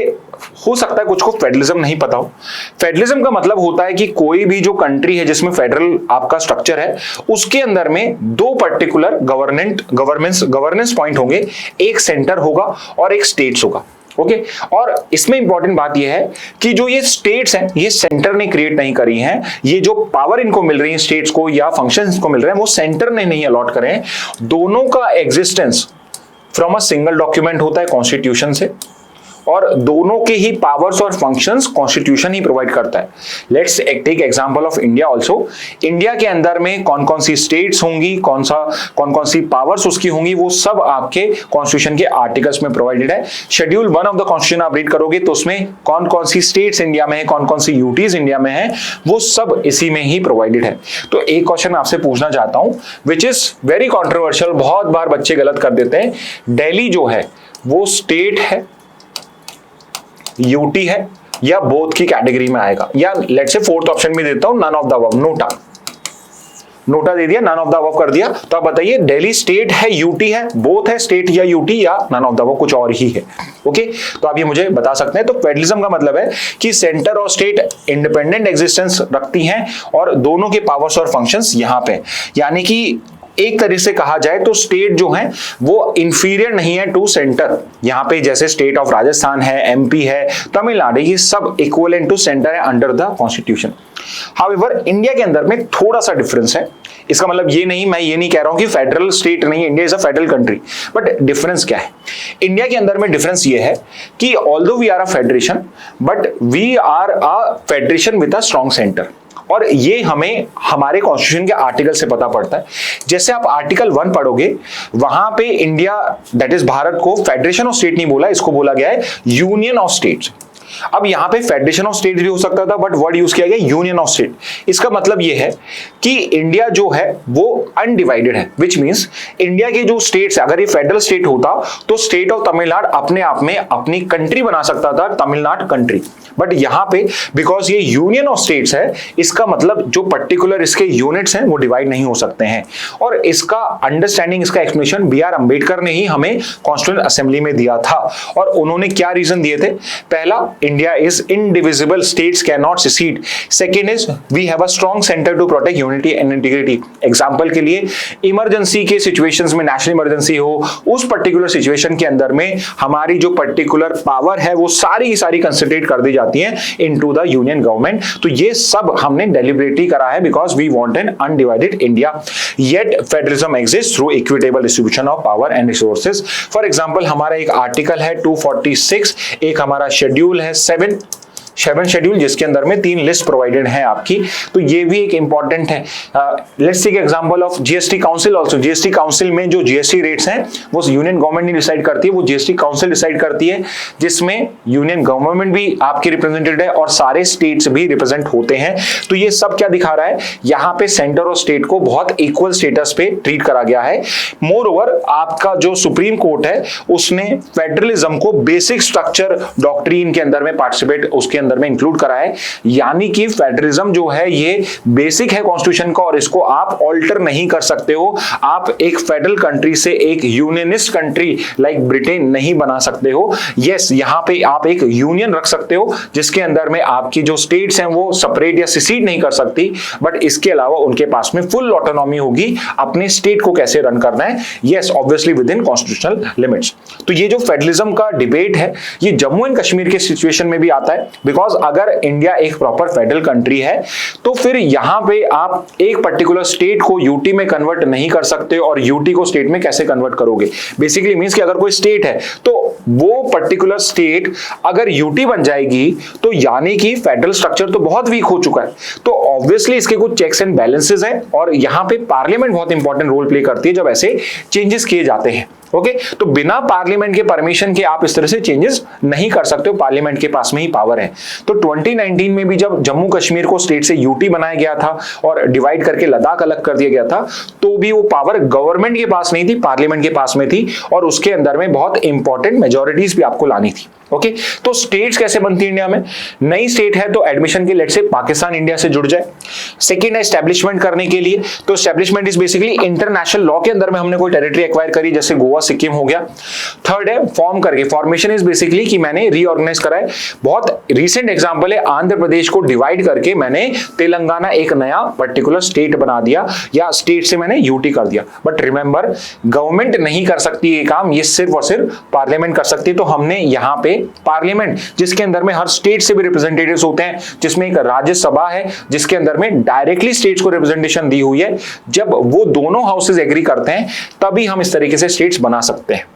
हो सकता है कुछ को फेडरलिज्म नहीं पता हो। फेडरलिज्म का मतलब होता है कि कोई भी जो कंट्री है जिसमें फेडरल आपका स्ट्रक्चर है उसके अंदर में दो पर्टिकुलर गवर्नेंस पॉइंट होंगे, एक सेंटर होगा और एक स्टेट्स होगा। ओके, और इसमें इंपॉर्टेंट बात यह है कि जो ये स्टेट्स हैं ये सेंटर ने क्रिएट नहीं करी हैं, ये जो पावर इनको मिल रही है स्टेट्स को या फंक्शंस को मिल रहे हैं वो सेंटर ने नहीं अलॉट करे हैं। दोनों का existence from a single document होता है कॉन्स्टिट्यूशन से और दोनों के ही पावर्स और फंक्शंस कॉन्स्टिट्यूशन ही प्रोवाइड करता है। Let's take example of India also. India के अंदर में कौन कौन सी स्टेट्स होंगी, कौन कौन सी पावर्स उसकी होंगी, वो सब आपके कॉन्स्टिट्यूशन के आर्टिकल्स में प्रोवाइडेड है। शेड्यूल 1 ऑफ द कॉन्स्टिट्यूशन आप रीड करोगे तो उसमें कौन कौन सी स्टेट्स इंडिया में है, कौन कौन सी यूटीज इंडिया में है, वो सब इसी में ही प्रोवाइडेड है। तो एक क्वेश्चन आपसे पूछना चाहता हूं विच इज वेरी कॉन्ट्रोवर्शियल, बहुत बार बच्चे गलत कर देते हैं। दिल्ली जो है वो स्टेट है, यूटी है या बोथ की कैटेगरी में आएगा, या लेट्स से फोर्थ ऑप्शन भी देता हूं none of the above, NOTA दे दिया, नन ऑफ द अबव कर दिया। तो आप बताइए दिल्ली स्टेट है, यूटी है, बोथ है स्टेट या यूटी, या नन ऑफ द अबव कुछ और ही है। ओके, तो आप ये मुझे बता सकते हैं। तो फेडरलिज्म का मतलब है कि सेंटर और स्टेट इंडिपेंडेंट एग्जिस्टेंस रखती हैं और दोनों के पावर्स और फंक्शंस यहां पे, यानी कि एक तरीके से कहा जाए तो स्टेट जो है वो इंफीरियर नहीं है टू सेंटर। यहां पे जैसे स्टेट ऑफ राजस्थान है, एमपी है, तमिलनाडु, ये सब इक्विवेलेंट टू सेंटर है under the constitution. However India के अंदर में थोड़ा सा डिफरेंस है। इसका मतलब ये नहीं, मैं ये नहीं कह रहा हूं कि फेडरल स्टेट नहीं है, India is a federal country, but difference क्या है इंडिया के अंदर में? डिफरेंस ये है कि although we are a federation but we are a federation with a strong centre. और ये हमें हमारे कॉन्स्टिट्यूशन के आर्टिकल से पता पड़ता है। जैसे आप आर्टिकल 1 पढ़ोगे वहां पे इंडिया दैट इज भारत को फेडरेशन ऑफ स्टेट नहीं बोला, इसको बोला गया है यूनियन ऑफ स्टेट्स। अब यहां पे फेडरेशन ऑफ स्टेट भी हो सकता था बट वर्ड यूज किया गया यूनियन ऑफ स्टेट। इसका मतलब यह है कि इंडिया जो है वो अनडिवाइडेड है, विच मींस इंडिया के जो स्टेट्स है, अगर ये फेडरल स्टेट होता तो स्टेट ऑफ तमिलनाडु अपने आप में अपनी कंट्री बना सकता था, तमिलनाडु कंट्री। बट यहां पे बिकॉज ये यूनियन ऑफ स्टेट्स है, इसका मतलब जो पर्टिकुलर इसके यूनिट्स हैं वो डिवाइड नहीं हो सकते हैं। और इसका अंडरस्टैंडिंग, इसका एक्सप्लेनेशन बी आर अंबेडकर ने ही हमें कॉन्स्टिट्यूएंट असेंबली में दिया था। और उन्होंने क्या रीजन दिए थे? पहला, India is indivisible, states can not secede. Second is we have a strong centre to protect unity and integrity. Example के लिए इमरजेंसी के सिचुएशंस में, नेशनल इमरजेंसी हो, उस पर्टिकुलर सिचुएशन के अंदर में हमारी जो पर्टिकुलर पावर है वो सारी की सारी कंसंट्रेट कर दी जाती है इनटू द यूनियन गवर्नमेंट। तो ये सब हमने डेलिबरेटली करा है because we want an undivided India. Yet federalism exist through equitable distribution of power and resources. For example हमारा एक आर्टिकल है 246, एक हमारा शेड्यूल है 7 शेड्यूल, जिसके अंदर में 3 लिस्ट प्रोवाइडेड है आपकी। तो ये भी एक इंपॉर्टेंट है। Let's take example of GST council also. GST council में जो जीएसटी रेट्स हैं वो यूनियन गवर्नमेंट नहीं डिसाइड करती है, वो जीएसटी काउंसिल डिसाइड करती है, जिसमें यूनियन गवर्नमेंट भी आपकी रिप्रेजेंटेड है और सारे स्टेट्स भी रिप्रेजेंट होते हैं। तो ये सब क्या दिखा रहा है? यहाँ पे सेंटर और स्टेट को बहुत इक्वल स्टेटस पे ट्रीट करा गया है। मोर ओवर आपका जो सुप्रीम कोर्ट है उसने फेडरलिज्म को बेसिक स्ट्रक्चर डॉक्ट्रीन के अंदर में पार्टिसिपेट उसके अंदर में इंक्लूड करा है। यानी कि फेडरलिज्म जो है ये बेसिक है कॉन्स्टिट्यूशन का और इसको आप ऑल्टर नहीं कर सकते हो। आप एक फेडरल कंट्री से एक यूनियनिस्ट कंट्री लाइक ब्रिटेन नहीं बना सकते हो। यस, यहां पे आप एक यूनियन रख सकते हो जिसके अंदर में आपकी जो स्टेट्स हैं वो सेपरेट या सिसीड नहीं कर सकती, बट इसके अलावा उनके पास में फुल ऑटोनॉमी होगी अपने स्टेट को कैसे रन करना है। Yes, obviously with in constitutional limits. तो ये जो फेडरलिज्म का डिबेट है ये जम्मू एंड कश्मीर के सिचुएशन में भी आता है, बिकॉज अगर इंडिया एक प्रॉपर फेडरल कंट्री है तो फिर यहां पे आप एक पर्टिकुलर स्टेट को यूटी में कन्वर्ट नहीं कर सकते और यूटी को स्टेट में कैसे कन्वर्ट करोगे। बेसिकली मींस कि अगर कोई स्टेट है तो वो पर्टिकुलर स्टेट अगर यूटी बन जाएगी तो यानी कि फेडरल स्ट्रक्चर तो बहुत वीक हो चुका है। तो ऑब्वियसली इसके कुछ चेक्स एंड बैलेंसेस हैं और यहां पे पार्लियामेंट बहुत इंपॉर्टेंट रोल प्ले करती है जब ऐसे चेंजेस किए जाते हैं। ओके, तो बिना पार्लियामेंट के परमिशन के आप इस तरह से चेंजेस नहीं कर सकते हो, पार्लियामेंट के पास में ही पावर है। तो 2019 में भी जब जम्मू कश्मीर को स्टेट से यूटी बनाया गया था और डिवाइड करके लद्दाख अलग कर दिया गया था, तो भी वो पावर गवर्नमेंट के पास नहीं थी, पार्लियामेंट के पास में थी और उसके अंदर में बहुत इंपॉर्टेंट मेजोरिटीज भी आपको लानी थी। ओके, तो स्टेट्स कैसे बनती है इंडिया में? नई स्टेट है तो एडमिशन के लेट से पाकिस्तान इंडिया से जुड़ जाए। सेकंड है एस्टैब्लिशमेंट करने के लिए, तो establishment is basically international law के अंदर में हमने कोई टेरिटरी एक्वायर करी, जैसे गोवा सिक्किम हो गया। थर्ड है फॉर्म करके, फॉर्मेशन इज बेसिकली कि मैंने रीऑर्गेनाइज करा है। बहुत रिसेंट एग्जांपल है आंध्र प्रदेश को डिवाइड करके मैंने तेलंगाना एक नया पर्टिकुलर स्टेट बना दिया या स्टेट से मैंने यूटी कर दिया। बट रिमेंबर, गवर्नमेंट नहीं कर सकती ये काम, ये सिर्फ और सिर्फ पार्लियामेंट कर सकती है। तो हमने यहाँ पे पार्लियामेंट जिसके अंदर में हर स्टेट से भी रिप्रेजेंटेटिव्स होते हैं, जिसमें एक राज्यसभा है जिसके अंदर में डायरेक्टली स्टेट्स को रिप्रेजेंटेशन दी हुई है, जब वो दोनों हाउसेज एग्री करते हैं तभी हम इस तरीके से स्टेट्स बना सकते हैं।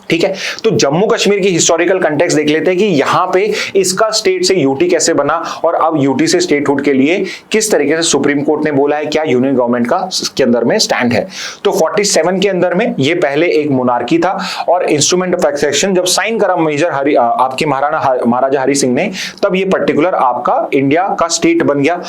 ठीक है, तो जम्मू कश्मीर की हिस्टोरिकल कंटेक्स्ट देख लेते हैं कि यहां पे इसका स्टेट से यूटी कैसे बना और अब यूटी से स्टेटहुड के लिए किस तरीके से सुप्रीम कोर्ट ने बोला है, क्या यूनियन गवर्नमेंट का इसके अंदर में स्टैंड है। तो 47 के अंदर में ये पहले एक मोनार्की था और इंस्ट्रूमेंट ऑफ एक्सेशन जब साइन करा मेजर आपके महाराजा हरि सिंह ने, तब ये पर्टिकुलर आपका इंडिया का स्टेट बन गया।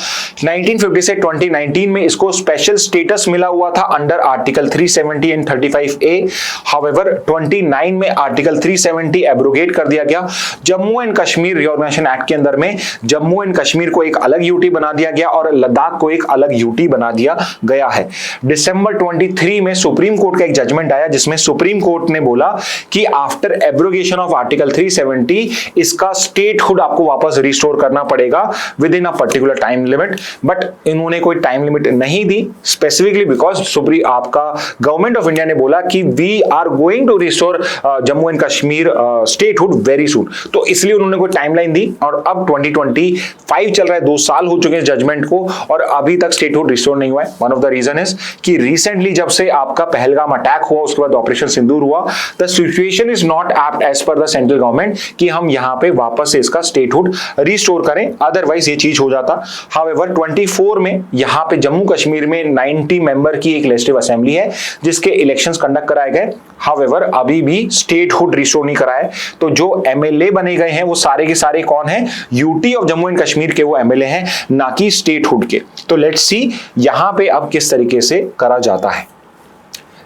1950 से 2019 में इसको स्पेशल स्टेटस मिला हुआ था under article 370 and 35A। However 29 में आर्टिकल 370 एब्रोगेट कर दिया गया। Jammu and Kashmir reorganisation act के अंदर में जम्मू एंड कश्मीर को एक अलग यूटी बना दिया गया और लद्दाख को एक अलग यूटी बना दिया गया है। दिसंबर 23 में सुप्रीम कोर्ट का एक जजमेंट आया जिसमें सुप्रीम कोर्ट ने बोला कि आफ्टर एब्रोगेशन ऑफ आर्टिकल 370 इसका स्टेटहुड आपको वापस रिस्टोर करना पड़ेगा within a particular time limit. But इन्होंने कोई टाइम लिमिट नहीं दी, स्पेसिफिकली बिकॉज आपका गवर्नमेंट ऑफ इंडिया ने बोला कि we are going to restore Jammu and Kashmir statehood very soon. तो इसलिए उन्होंने कोई टाइमलाइन दी और अब 2025 चल रहा है, 2 साल हो चुके हैं जजमेंट को और अभी तक स्टेटहुड रिस्टोर नहीं हुआ है। One of the reason is कि रिसेंटली जब से आपका पहलगाम अटैक हुआ उसके बाद ऑपरेशन सिंदूर हुआ, the situation is not apt as per the central government कि हम यहां पे वापस से इसका स्टेटहुड रिस्टोर करें, अदरवाइज ये चीज हो जाता। हाउएवर 24 में यहां पे जम्मू कश्मीर में 90 मेंबर की एक लेजिस्लेटिव असेंबली है जिसके इलेक्शंस कंडक्ट कराए गए। हाउएवर अभी भी स्टेटहुड रिस्टोर नहीं करा है। तो जो एमएलए बने गए हैं वो सारे के सारे कौन हैं? UT of Jammu and Kashmir के वो एमएलए हैं, ना कि स्टेटहुड के। तो लेट्स सी यहां पे अब किस तरीके से करा जाता है।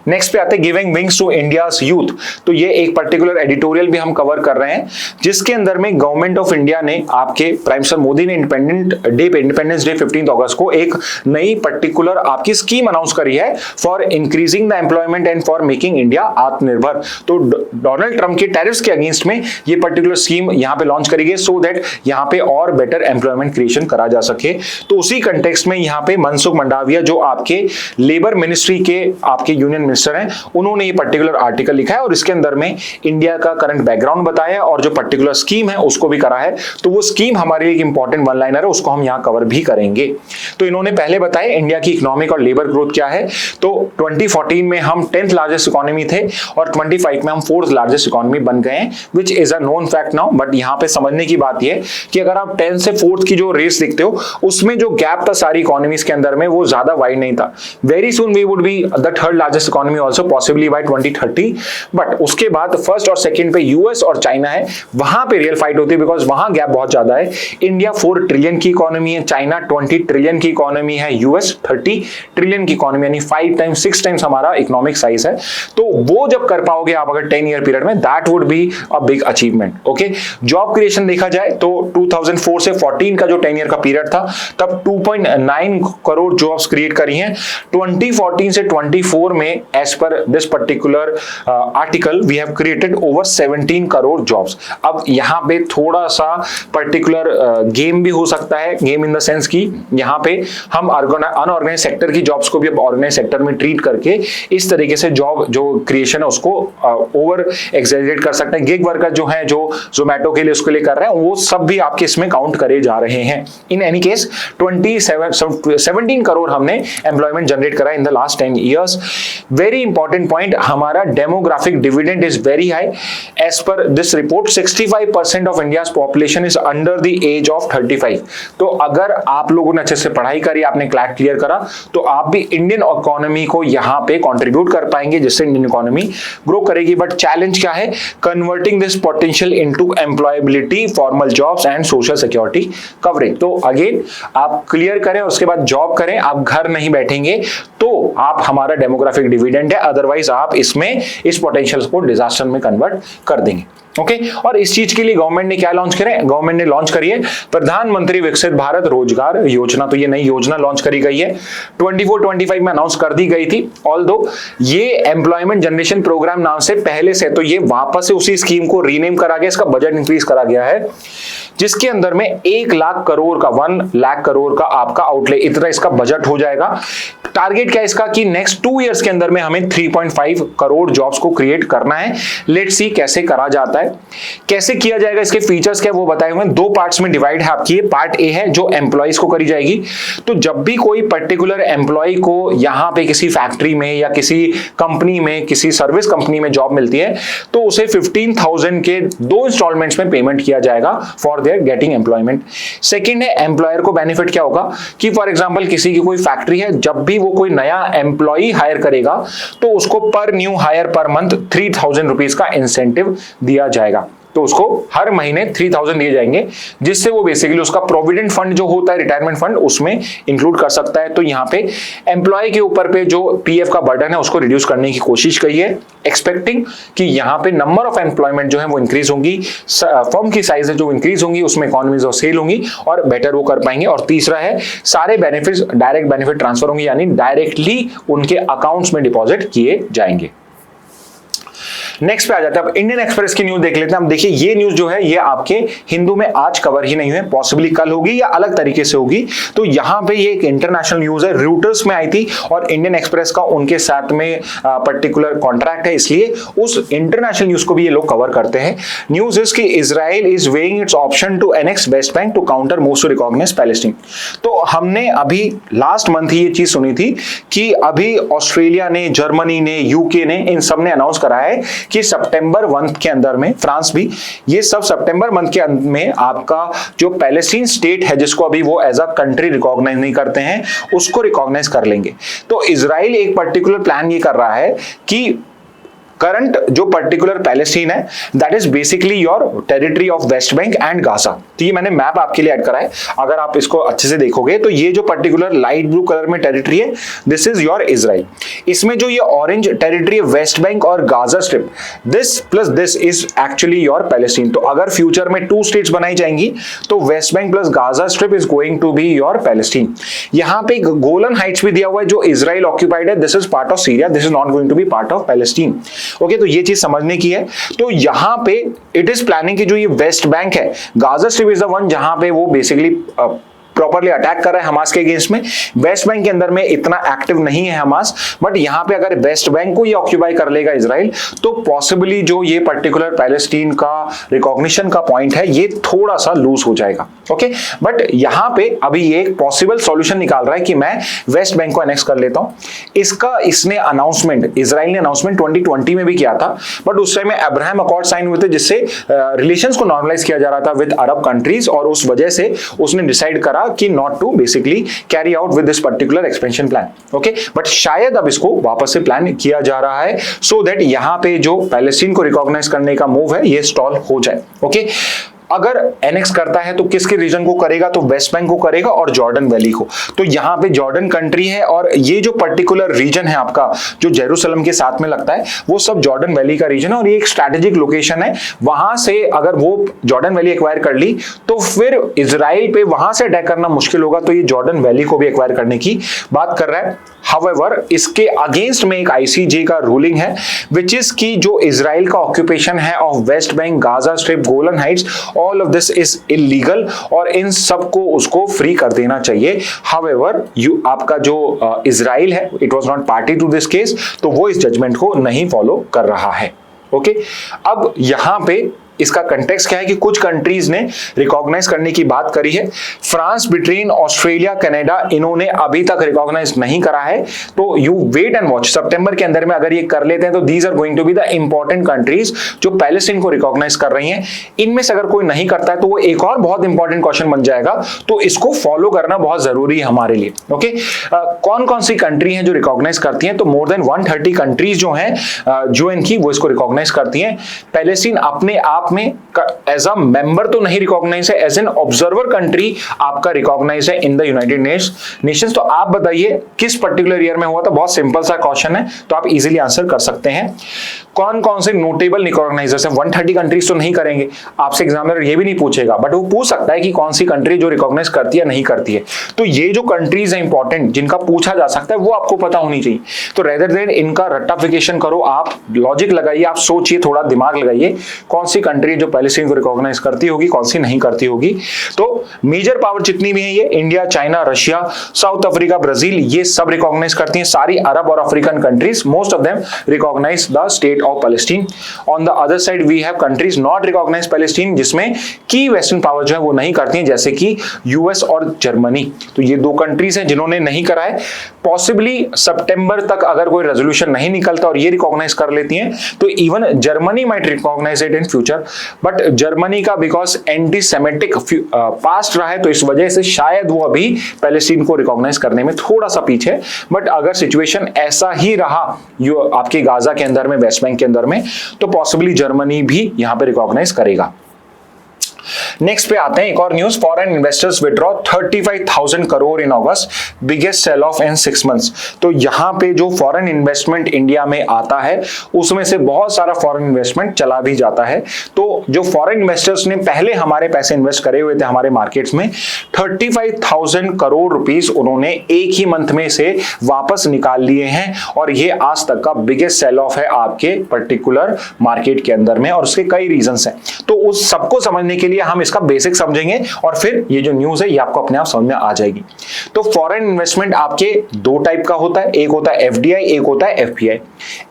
नेक्स्ट पे आते हैं giving wings to India's youth. तो ये एक पर्टिकुलर एडिटोरियल भी हम कवर कर रहे हैं जिसके अंदर में गवर्नमेंट ऑफ इंडिया ने आपके प्राइम मिनिस्टर मोदी ने इंडिपेंडेंस डे 15 अगस्त को एक नई पर्टिकुलर आपकी स्कीम अनाउंस करी है for increasing the employment and for making India आत्मनिर्भर। तो डोनाल्ड ट्रंप के टैरिफ्स के अगेंस्ट में ये पर्टिकुलर स्कीम यहाँ पे लॉन्च करी गई सो दैट यहाँ पे और बेटर एम्प्लॉयमेंट क्रिएशन करा जा सके। तो उसी कंटेक्स्ट में यहाँ पे मनसुख मंडाविया जो आपके लेबर मिनिस्ट्री के आपके यूनियन हैं, उन्होंने ये पर्टिकुलर आर्टिकल लिखा है और इसके अंदर में इंडिया का करंट बैकग्राउंड बताया और जो पर्टिकुलर स्कीम है उसको भी करा है। तो वो स्कीम हमारे लिए एक इंपॉर्टेंट वन लाइनर है, उसको हम यहां कवर भी करेंगे। तो इन्होंने पहले बताया इंडिया की इकोनॉमिक और लेबर ग्रोथ क्या है। तो 2014 में हम 10th लार्जेस्ट इकोनॉमी थे और 25 में हम 4th लार्जेस्ट इकोनॉमी बन गए हैं, विच is a known fact now. But यहां पे समझने की बात यह कि अगर आप 10 से 4th की जो रेस देखते हो उसमें जो गैप था सारी इकोनॉमीज के अंदर में वो ज्यादा वाइड नहीं था। Very soon we would be the 3rd largest economy economy also possibly by 2030। But उसके बाद फर्स्ट और सेकंड पे यूएस और चाइना है, वहां पे रियल फाइट होती है बिकॉज वहां गैप बहुत ज्यादा है। इंडिया 4 ट्रिलियन की इकोनॉमी है, चाइना 20 ट्रिलियन की इकोनॉमी है, यूएस 30 ट्रिलियन की इकोनॉमी, यानी 5 टाइम्स 6 टाइम्स हमारा इकोनॉमिक साइज है। तो वो जब कर पाओगे आप अगर 10 ईयर पीरियड में, that would be a big achievement. Okay, job creation देखा जाए तो 2004 से 14 का जो 10 ईयर का पीरियड था तब 2.9 करोड़ जॉब्स क्रिएट करी हैं। 2014 से 24 में as per this particular article we have created over 17 crore jobs. अब यहाँ पे थोड़ा सा पर्टिकुलर गेम भी हो सकता है, गेम इन द सेंस कि यहाँ पे हम अनऑर्गेनाइज सेक्टर की जॉब्स को भी अब ऑर्गेनाइज सेक्टर में ट्रीट करके इस तरीके से जॉब जो क्रिएशन है उसको ओवर एक्सैजरेट कर सकते हैं। गिग वर्कर जो है, जो जोमेटो के लिए उसके लिए कर रहे हैं, वो सब भी आपके इसमें काउंट करे जा रहे हैं। इन एनी केस 17 करोड़ हमने एम्प्लॉयमेंट जनरेट करा in the last 10 years. Very important point, हमारा demographic dividend is very high. As per this report 65% of India's population is under the age of 35। तो अगर आप लोगों ने अच्छे से पढ़ाई करी, आपने क्लैट क्लियर करा, तो आप भी इंडियन इकोनॉमी को यहां पे कंट्रीब्यूट कर पाएंगे, जिससे इंडियन इकोनॉमी ग्रो करेगी। बट चैलेंज क्या है? Converting this potential into employability, formal jobs and social security coverage. तो अगेन आप क्लियर करें, उसके बाद जॉब करें, आप घर नहीं बैठेंगे तो आप हमारा डेमोग्राफिक डिविडेंड है, अदरवाइज आप इसमें इस पोटेंशियल को डिजास्टर में कन्वर्ट कर देंगे। ओके, और इस चीज के लिए गवर्नमेंट ने क्या लॉन्च करे? गवर्नमेंट ने लॉन्च करी है प्रधानमंत्री विकसित भारत रोजगार योजना। तो ये नई योजना लॉन्च करी गई है, 24-25 में अनाउंस कर दी गई थी। ऑल्दो ये एम्प्लॉयमेंट जनरेशन प्रोग्राम नाम से पहले से, तो ये वापस से उसी स्कीम को रीनेम करा गया, इसका बजट इंक्रीज करा गया है, जिसके अंदर में 1 लाख करोड़ का 1 लाख करोड़ का आपका आउटले, इतना इसका बजट हो जाएगा। टारगेट क्या है इसका कि नेक्स्ट 2 इयर्स के अंदर में हमें 3.5 करोड़ जॉब्स को क्रिएट करना है। लेट्स सी कैसे करा जाता है, कैसे किया जाएगा, इसके फीचर्स क्या वो बताए हुए हैं। 2 पार्ट्स में डिवाइड है आपकी। पार्ट ए है जो एम्प्लॉइज को करी जाएगी। तो जब भी कोई पर्टिकुलर एम्प्लॉय को यहां पे किसी फैक्ट्री में या किसी कंपनी में, किसी सर्विस कंपनी में जॉब मिलती है, तो उसे 15,000 के 2 इंस्टॉलमेंट्स में पेमेंट किया जाएगा for their getting employment. Second है एम्प्लॉयर को बेनिफिट क्या होगा कि फॉर एग्जाम्पल किसी की कोई फैक्ट्री है, जब भी वो कोई नया एम्प्लॉय हायर करेगा तो उसको पर new hire per month 3,000 rupees का इंसेंटिव दिया जाएगा। तो उसको हर महीने 3,000 दिए जाएंगे, जिससे वो बेसिकली उसका प्रोविडेंट फंड जो होता है, रिटायरमेंट फंड, उसमें इंक्लूड कर सकता है। तो यहाँ पे एम्प्लॉय के ऊपर पे जो पीएफ का बर्डन है उसको रिड्यूस करने की कोशिश की है, एक्सपेक्टिंग कि यहाँ पे नंबर ऑफ एम्प्लॉयमेंट जो है वो इंक्रीज होंगी, फर्म की साइज जो इंक्रीज होंगी, उसमें इकोनॉमीज ऑफ स्केल होंगी और बेटर वो कर पाएंगे। और तीसरा है सारे बेनिफिट्स डायरेक्ट बेनिफिट ट्रांसफर होंगे, यानी डायरेक्टली उनके अकाउंट्स में डिपॉजिट किए जाएंगे। नेक्स्ट पे आ जाते हैं, अब इंडियन एक्सप्रेस की न्यूज देख लेते हैं। अब देखिए ये न्यूज जो है ये आपके हिंदू में आज कवर ही नहीं हुई, पॉसिबली कल होगी या अलग तरीके से होगी। तो यहाँ पे ये एक इंटरनेशनल न्यूज है, रूटर्स में आई थी और इंडियन एक्सप्रेस का उनके साथ में पर्टिकुलर कॉन्ट्रैक्ट है, इसलिए उस इंटरनेशनल न्यूज को भी ये लोग कवर करते हैं। न्यूज इज कि Israel is weighing its option to annex West Bank to counter most to recognise Palestine. तो हमने अभी लास्ट मंथ ही ये चीज सुनी थी कि अभी ऑस्ट्रेलिया ने, जर्मनी ने, यूके ने, इन सब ने अनाउंस करा है कि सितंबर मंथ के अंदर में, फ्रांस भी, ये सब सितंबर मंथ के अंदर में आपका जो पैलेस्टीन स्टेट है, जिसको अभी वो एज अ कंट्री रिकॉग्नाइज नहीं करते हैं, उसको रिकॉग्नाइज कर लेंगे। तो इजराइल एक पर्टिकुलर प्लान ये कर रहा है कि करंट जो पर्टिकुलर पैलेस्टीन है that is basically your territory of West Bank and Gaza. तो ये मैंने मैप आपके लिए ऐड करा है, अगर आप इसको अच्छे से देखोगे तो ये जो पर्टिकुलर लाइट ब्लू कलर में टेरिटरी है दिस इज योर इजराइल। इसमें जो ये ऑरेंज टेरिटरी है वेस्ट बैंक और Gaza strip, this plus this is actually your Palestine. तो अगर फ्यूचर में 2 स्टेट्स बनाई जाएंगी तो West Bank plus Gaza strip is going to be your Palestine. यहाँ पे गोलन हाइट्स भी दिया हुआ है जो इजराइल ऑक्यूपाइड है, this is part of Syria, this is not going to be part of Palestine. Okay, तो ये चीज समझने की है। तो यहां पे इट इज प्लानिंग कि जो ये वेस्ट बैंक है, Gaza strip is the one जहां पे वो बेसिकली प्रॉपर्ली अटैक कर रहा है हमास के अगेंस्ट में। वेस्ट बैंक के अंदर में इतना एक्टिव नहीं है हमास, बट यहां पे अगर वेस्ट बैंक को ये ऑक्यूपाई कर लेगा इजराइल तो पॉसिबली जो ये पर्टिकुलर पैलेस्टीन का रिकॉग्निशन का पॉइंट है ये थोड़ा सा लूज हो जाएगा। ओके, बट यहां पे अभी ये एक पॉसिबल सॉल्यूशन निकाल रहा है कि मैं वेस्ट बैंक को एनेक्स कर लेता हूं। इसने अनाउंसमेंट, इजराइल ने अनाउंसमेंट 2020 में भी किया था, बट उस टाइम में अब्राहम अकॉर्ड साइन हुए थे, जिससे रिलेशंस को नॉर्मलाइज किया जा रहा था विद अरब कंट्रीज, और उस वजह से उसने डिसाइड करा कि not to basically carry out with this particular expansion plan. Okay, but शायद अब इसको वापस से प्लान किया जा रहा है सो दैट यहां पे जो पैलेस्टीन को रिकॉग्नाइज करने का मूव है ये स्टॉल हो जाए। ओके, अगर एनेक्स करता है तो किसके रीजन को करेगा, तो वेस्ट बैंक को करेगा और जॉर्डन वैली को। तो यहां पे जॉर्डन कंट्री है और ये जो पर्टिकुलर रीजन है आपका जो जेरूसलम के साथ में लगता है वो सब जॉर्डन वैली का रीजन है और ये एक स्ट्रैटेजिक लोकेशन है। वहां से अगर वो जॉर्डन वैली एक्वायर कर ली तो फिर इजराइल पे वहां से अटैक करना मुश्किल होगा, तो ये जॉर्डन वैली को भी एक्वायर करने की बात कर रहा है। हाउएवर इसके अगेंस्ट में एक आईसीजे का रूलिंग है विच इज की जो इजराइल का ऑक्यूपेशन है of West Bank, Gaza strip, Golan Heights, all of this is illegal और इन सब को उसको फ्री कर देना चाहिए। हाउएवर आपका जो इजराइल है it was not party to this case, तो वो इस जजमेंट को नहीं फॉलो कर रहा है। ओके, अब यहां पे इसका कंटेक्स्ट क्या है कि कुछ कंट्रीज ने रिकॉग्नाइज करने की बात करी है। फ्रांस, ब्रिटेन, ऑस्ट्रेलिया, कनाडा इन्होंने अभी तक रिकॉग्नाइज नहीं करा है, तो यू वेट एंड वॉच। सितंबर के अंदर में अगर ये कर लेते हैं तो these are going to be the important countries जो पैलेस्टीन को रिकॉग्नाइज कर रही हैं। इनमें से अगर कोई नहीं करता है तो वो एक और बहुत इंपॉर्टेंट क्वेश्चन बन जाएगा, तो इसको फॉलो करना बहुत जरूरी है हमारे लिए। ओके, कौन कौन सी कंट्री हैं जो रिकॉग्नाइज करती हैं, तो मोर देन 130 कंट्रीज जो हैं यूएन की वो इसको रिकॉग्नाइज करती हैं। पैलेस्टीन अपने आप में एज अ मेंबर तो नहीं रिकॉग्नाइज है, एज एन ऑब्जर्वर कंट्री आपका रिकॉग्नाइज है इन द यूनाइटेड नेशंस। तो आप बताइए किस पर्टिकुलर ईयर में हुआ था, बहुत सिंपल सा क्वेश्चन है तो आप इजीली आंसर कर सकते हैं। कौन कौन से नोटेबल रिकॉग्नाइजर्स हैं, 130 कंट्रीज तो नहीं करेंगे, आपसे एग्जामिनर ये भी नहीं पूछेगा, बट वो पूछ सकता है कि कौन सी कंट्री जो रिकॉग्नाइज करती है नहीं करती है। तो ये जो कंट्रीज है इंपॉर्टेंट जिनका पूछा जा सकता है वो आपको पता होनी चाहिए। तो रेदर देन इनका रट्टाफिकेशन करो, आप लॉजिक लगाइए, आप सोचिए, थोड़ा दिमाग लगाइए कौन सी कंट्री जो पैलेस्टीन को रिकॉग्नाइज करती होगी, कौन सी नहीं करती होगी। तो मेजर पावर जितनी भी है ये India, China, Russia, South Africa, Brazil, ये सब रिकॉग्नाइज करती हैं। सारी अरब और African countries, most of them recognise the state of Palestine. On the other side we have countries not recognise Palestine, जिसमें की वेस्टर्न पावर जो है वो नहीं करती हैं, जैसे कि यूएस और जर्मनी। तो ये दो कंट्रीज हैं जिन्होंने नहीं करा है। पॉसिबली सितंबर तक अगर कोई रेजोल्यूशन नहीं निकलता और ये रिकॉग्नाइज कर लेती हैं तो even Germany might recognise it in future, but Germany का बिकॉज एंटी सेमेटिक पास्ट रहा है तो इस वजह से शायद वो अभी पैलेस्टीन को रिकॉग्नाइज करने में थोड़ा सा पीछे। बट अगर सिचुएशन ऐसा ही रहा आपके गाजा के अंदर में, वेस्ट बैंक के अंदर में, तो पॉसिबली जर्मनी भी यहां पे रिकॉग्नाइज करेगा। नेक्स्ट पे आते हैं एक और news, foreign investors withdraw 35,000 crore in August, biggest sell off in 6 months। तो यहां पे जो फॉरेन इन्वेस्टमेंट इंडिया में आता है उसमें से बहुत सारा फॉरेन इन्वेस्टमेंट चला भी जाता है। तो जो फॉरेन इन्वेस्टर्स ने पहले हमारे पैसे इन्वेस्ट करे हुए थे हमारे मार्केट्स में, 35,000 करोड़ रुपीस उन्होंने एक ही मंथ में से वापस निकाल लिए हैं और ये आज तक का बिगेस्ट सेल ऑफ है आपके पर्टिकुलर मार्केट के अंदर में, और उसके कई रीजंस हैं। तो उस सबको समझने के लिए हम इसका बेसिक समझेंगे और फिर ये जो न्यूज है ये आपको अपने आप समझ में आ जाएगी। तो फॉरेन इन्वेस्टमेंट आपके दो टाइप का होता है, एक होता है एफडीआई, एक होता है एफपीआई।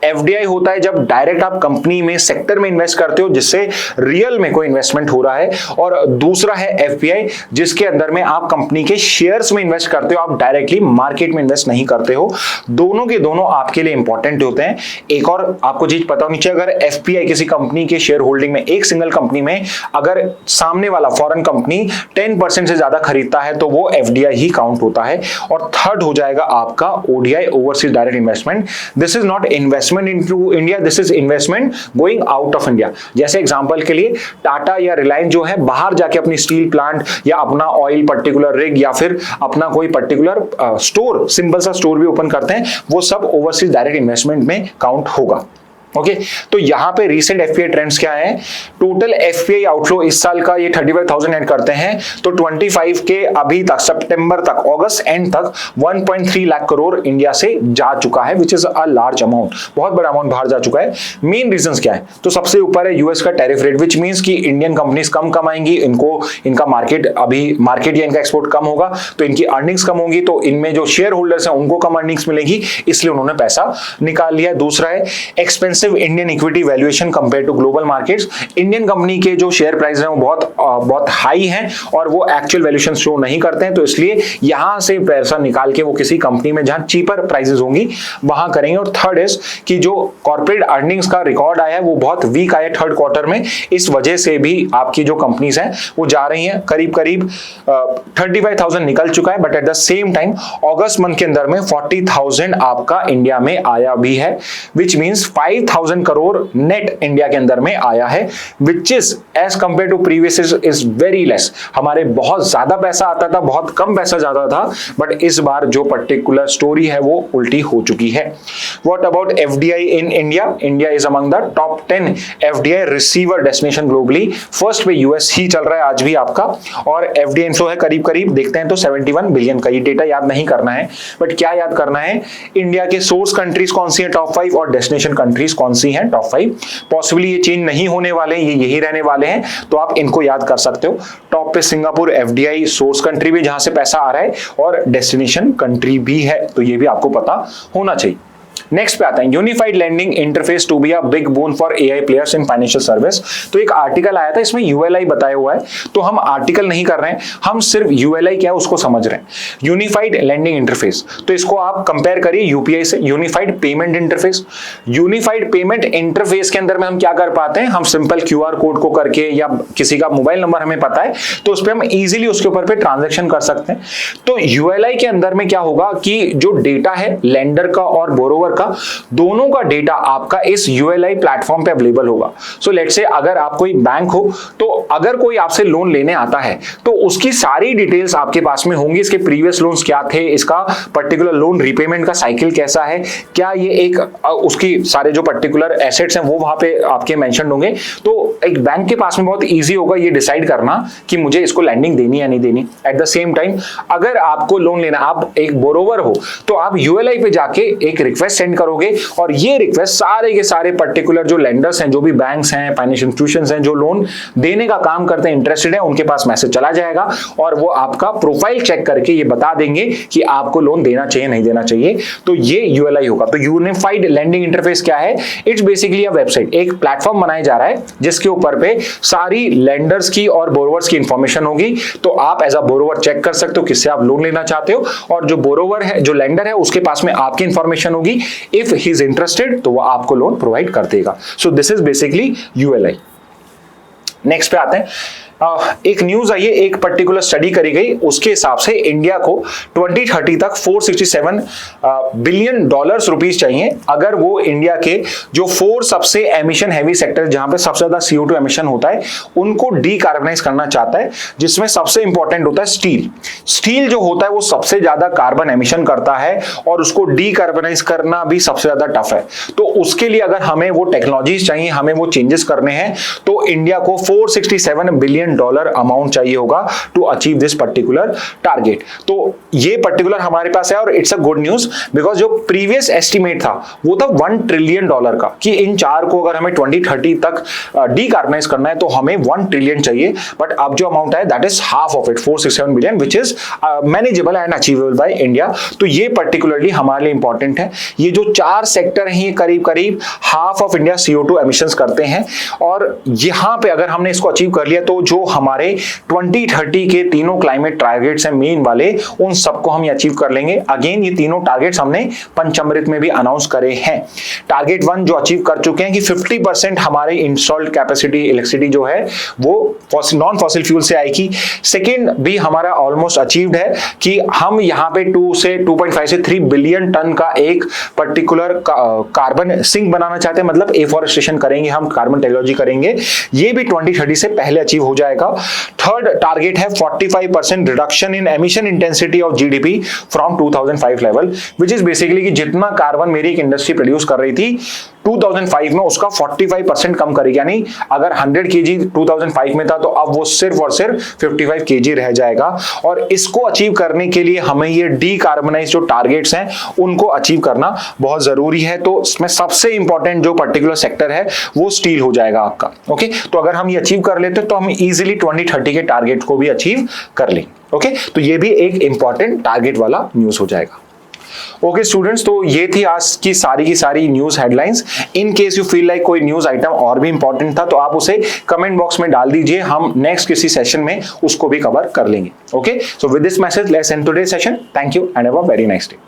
एफडीआई होता है जब डायरेक्ट आप कंपनी में, सेक्टर में इन्वेस्ट करते हो जिससे रियल में कोई इन्वेस्टमेंट हो रहा है, और दूसरा है एफपीआई जिसके अंदर में आप कंपनी के शेयर्स में इन्वेस्ट करते हो, आप डायरेक्टली मार्केट में इन्वेस्ट नहीं करते हो। दोनों के दोनों आपके लिए इंपॉर्टेंट होते हैं। एक और आपको चीज पता होनी चाहिए, अगर एफपीआई किसी कंपनी के शेयर होल्डिंग में, एक सिंगल कंपनी में अगर सामने वाला फॉरेन कंपनी 10% से ज्यादा खरीदता है तो वो एफडीआई ही काउंट होता है। और थर्ड हो जाएगा आपका ODI, overseas direct investment. This is not investment into India, this is investment going out of India. जैसे एग्जांपल के लिए टाटा या रिलायंस जो है बाहर जाके अपनी स्टील प्लांट या अपना ऑयल पर्टिकुलर रिग या फिर अपना कोई पर्टिकुलर स्टोर, सिंपल सा स्टोर भी ओपन करते हैं, वो सब ओवरसीज डायरेक्ट इन्वेस्टमेंट में काउंट होगा। ओके, तो यहां पे रीसेंट एफपीआई ट्रेंड्स क्या है, टोटल एफपीआई आउटफ्लो इस साल का ये 35,000 ऐड करते हैं तो 25 के अभी तक, सितंबर तक, अगस्त एंड तक 1.3 लाख करोड़ इंडिया से जा चुका है, which is a large amount, बहुत बड़ा अमाउंट बाहर जा चुका है। मेन रीजंस क्या है, तो सबसे ऊपर है यूएस का टैरिफ रेट, विच मींस कि इंडियन कंपनीज कम कमाएंगी, इनका मार्केट या इनका एक्सपोर्ट कम होगा तो इनकी अर्निंग्स कम होगी, तो इनमें जो शेयर होल्डर्स हैं उनको कम अर्निंग्स मिलेगी, इसलिए उन्होंने पैसा निकाल लिया। दूसरा है expensive massive Indian equity valuation compare to global markets. Indian company के जो शेयर प्राइस हैं वो बहुत हाई हैं और वो एक्चुअल वैल्यूएशन शो नहीं करते हैं, तो इसलिए यहां से पैसा निकाल के वो किसी कंपनी में जहां चीपर प्राइसेस होंगी वहां करेंगे। और थर्ड इज कि जो कॉर्पोरेट अर्निंग्स का रिकॉर्ड आया है वो बहुत वीक आया थर्ड क्वार्टर में, इस वजह से भी आपकी जो कंपनीज हैं वो जा रही हैं करीब 35,000 निकल चुका है, but at the same time August month के अंदर में 40,000 आपका इंडिया में आया भी है, which means 5,000 crore net India के अंदर में आया है, which is as compare to previous is very less. हमारे बहुत ज्यादा पैसा आता था, बहुत कम पैसा जाता था, बट इस बार जो पर्टिकुलर स्टोरी है वो उल्टी हो चुकी है। What about FDI in India? India is among the top 10 FDI receiver destination globally. First पे यूएस ही चल रहा है आज भी आपका, और एफडीआई इनफ्लो है करीब करीब देखते हैं तो 71 बिलियन का। ये डेटा याद नहीं करना है, बट क्या याद करना है, इंडिया के सोर्स कंट्रीज कौन सी है टॉप 5 और डेस्टिनेशन कंट्रीज कौन सी हैं टॉप 5। पॉसिबली ये चेंज नहीं होने वाले, ये यही रहने वाले हैं, तो आप इनको याद कर सकते हो। टॉप पे सिंगापुर एफडीआई सोर्स कंट्री भी जहां से पैसा आ रहा है, और डेस्टिनेशन कंट्री भी है, तो ये भी आपको पता होना चाहिए। नेक्स्ट पे आता है unified landing interface to be a big boon for AI players in financial service. तो एक आर्टिकल आया था, इसमें यूएलआई बताया हुआ है, तो हम आर्टिकल नहीं कर रहे हैं, हम सिर्फ यूएलआई क्या है उसको समझ रहे हैं। यूनिफाइड लैंडिंग इंटरफेस, तो इसको आप कंपेयर करिए यूपीआई से, unified payment interface. Unified payment interface के अंदर में हम क्या कर पाते हैं, हम सिंपल क्यूआर कोड को करके, या किसी का मोबाइल नंबर हमें पता है तो उस पर हम इजीली उसके ऊपर पे ट्रांजेक्शन कर सकते हैं। तो यूएलआई के अंदर में क्या होगा कि जो डेटा है लेंडर का और बोरोवर का, दोनों का डेटा आपका इस यूएलआई प्लेटफॉर्म पे अवेलेबल होगा। सो लेट्स से अगर आप कोई बैंक हो, तो अगर कोई आपसे लोन लेने आता है तो उसकी सारी डिटेल्स आपके पास में होंगी, इसके प्रीवियस लोन्स क्या थे, इसका पर्टिकुलर लोन रीपेमेंट का साइकिल कैसा है, क्या ये एक उसकी सारे जो पर्टिकुलर एसेट्स हैं वो वहां पे आपके मेंशन होंगे। तो एक बैंक के पास में बहुत इजी होगा ये डिसाइड करना कि मुझे इसको लैंडिंग देनी या नहीं देनी। एट द सेम टाइम अगर आपको लोन लेना, आप एक बोरोवर हो, तो आप यूएलआई पे जाके एक रिक्वेस्ट सेंड करोगे, और ये रिक्वेस्ट सारे के सारे पर्टिकुलर जो लेंडर्स हैं, जो भी बैंक्स हैं, फाइनेंशियल इंस्टीट्यूशंस हैं, जो लोन देने का काम करते हैं, इंटरेस्टेड है, उनके पास मैसेज चला जाएगा, और वो आपका प्रोफाइल चेक करके ये बता देंगे कि आपको लोन देना चाहिए नहीं देना चाहिए। तो ये यूएलआई होगा। तो यूनिफाइड लैंडिंग इंटरफेस क्या है? इट्स बेसिकली अ वेबसाइट, एक प्लेटफॉर्म बनाया जा रहा है जिसके ऊपर पे सारी लेंडर्स की और बोरोवर्स की इंफॉर्मेशन होगी। तो आप एज अ बोरोवर चेक कर सकते हो किससे आप लोन लेना चाहते हो, और जो बोरोवर है, जो लेंडर है, उसके पास में आपकी इंफॉर्मेशन होगी। इफ ही इज इंटरेस्टेड तो वो आपको लोन प्रोवाइड कर देगा। So this is basically ULI. Next पे आते हैं, एक न्यूज आई है, एक पर्टिकुलर स्टडी करी गई, उसके हिसाब से इंडिया को 2030 तक 467 बिलियन डॉलर्स रुपीस चाहिए अगर वो इंडिया के जो 4 सबसे एमिशन हैवी सेक्टर जहां पे सबसे ज्यादा CO2 एमिशन होता है उनको डीकार्बनाइज करना चाहता है, जिसमें सबसे इंपॉर्टेंट होता है स्टील। स्टील जो होता है वो सबसे ज्यादा कार्बन एमिशन करता है और उसको डीकार्बनाइज करना भी सबसे ज्यादा टफ है। तो उसके लिए अगर हमें वो टेक्नोलॉजीज चाहिए, हमें वो चेंजेस करने हैं, तो इंडिया को 467 बिलियन डॉलर अमाउंट चाहिए होगा to achieve this particular target. तो ये पर्टिकुलर हमारे पास है, और it's a good news because जो प्रीवियस एस्टिमेट था वो था $1 ट्रिलियन का, कि इन 4 को अगर हमें 2030 तक डीकार्बनाइज करना है तो हमें 1 ट्रिलियन चाहिए। बट अब जो अमाउंट है that is half of it, 467 billion, which is manageable and achievable by India. तो ये पर्टिकुलरली हमारे लिए इंपॉर्टेंट है। ये जो 4 सेक्टर हैं ये करीब करीब half of India CO2 emissions करते हैं, और यहां पे अगर हमने इसको अचीव कर लिया तो जो हमारे 2030 के तीनों क्लाइमेट टारगेट्स हैं मेन वाले, उन सबको हम अचीव कर लेंगे। अगेन ये तीनों टारगेट्स हमने पंचामृत में भी अनाउंस करे हैं। टारगेट 1 जो अचीव कर चुके हैं कि 50% हमारे इंस्टॉल्ड कैपेसिटी इलेक्ट्रिसिटी जो है वो नॉन फॉसिल फ्यूल से आएगी। सेकेंड भी हमारा ऑलमोस्ट अचीव्ड है कि हम यहाँ पे 2.5 से 3 बिलियन टन का एक पर्टिकुलर कार्बन सिंक बनाना चाहते हैं, मतलब एफॉरेस्टेशन करेंगे, हम कार्बन टेक्नोलॉजी करेंगे, ये भी 2030 से पहले अचीव हो जाएगा। थर्ड टारगेट है 45% reduction in emission intensity of GDP from 2005 level, which is basically कि जितना कार्बन मेरी एक इंडस्ट्री प्रोड्यूस कर रही थी 2005 में उसका 45% कम करेगी। यानी अगर 100 kg 2005 में था तो अब वो सिर्फ और सिर्फ 55 kg रह जाएगा। और इसको अचीव करने के लिए हमें ये डीकार्बनाइज जो टारगेट्स हैं उनको अचीव करना बहुत जरूरी है। तो इसमें सबसे इंपॉर्टेंट जो पर्टिकुलर सेक्टर है वो स्टील हो जाएगा आपका। ओके, तो अगर हम ये अचीव कर लेते तो हम इजीली 2030 के टारगेट को भी अचीव कर लेंगे। ओके, तो ये भी एक इंपॉर्टेंट टारगेट वाला न्यूज हो जाएगा। ओके स्टूडेंट्स, तो ये थी आज की सारी news headlines. In case you feel like कोई न्यूज आइटम और भी इंपॉर्टेंट था तो आप उसे कमेंट बॉक्स में डाल दीजिए, हम नेक्स्ट किसी सेशन में उसको भी कवर कर लेंगे। Okay, so with this message let's end today session. Thank you and have a very nice day.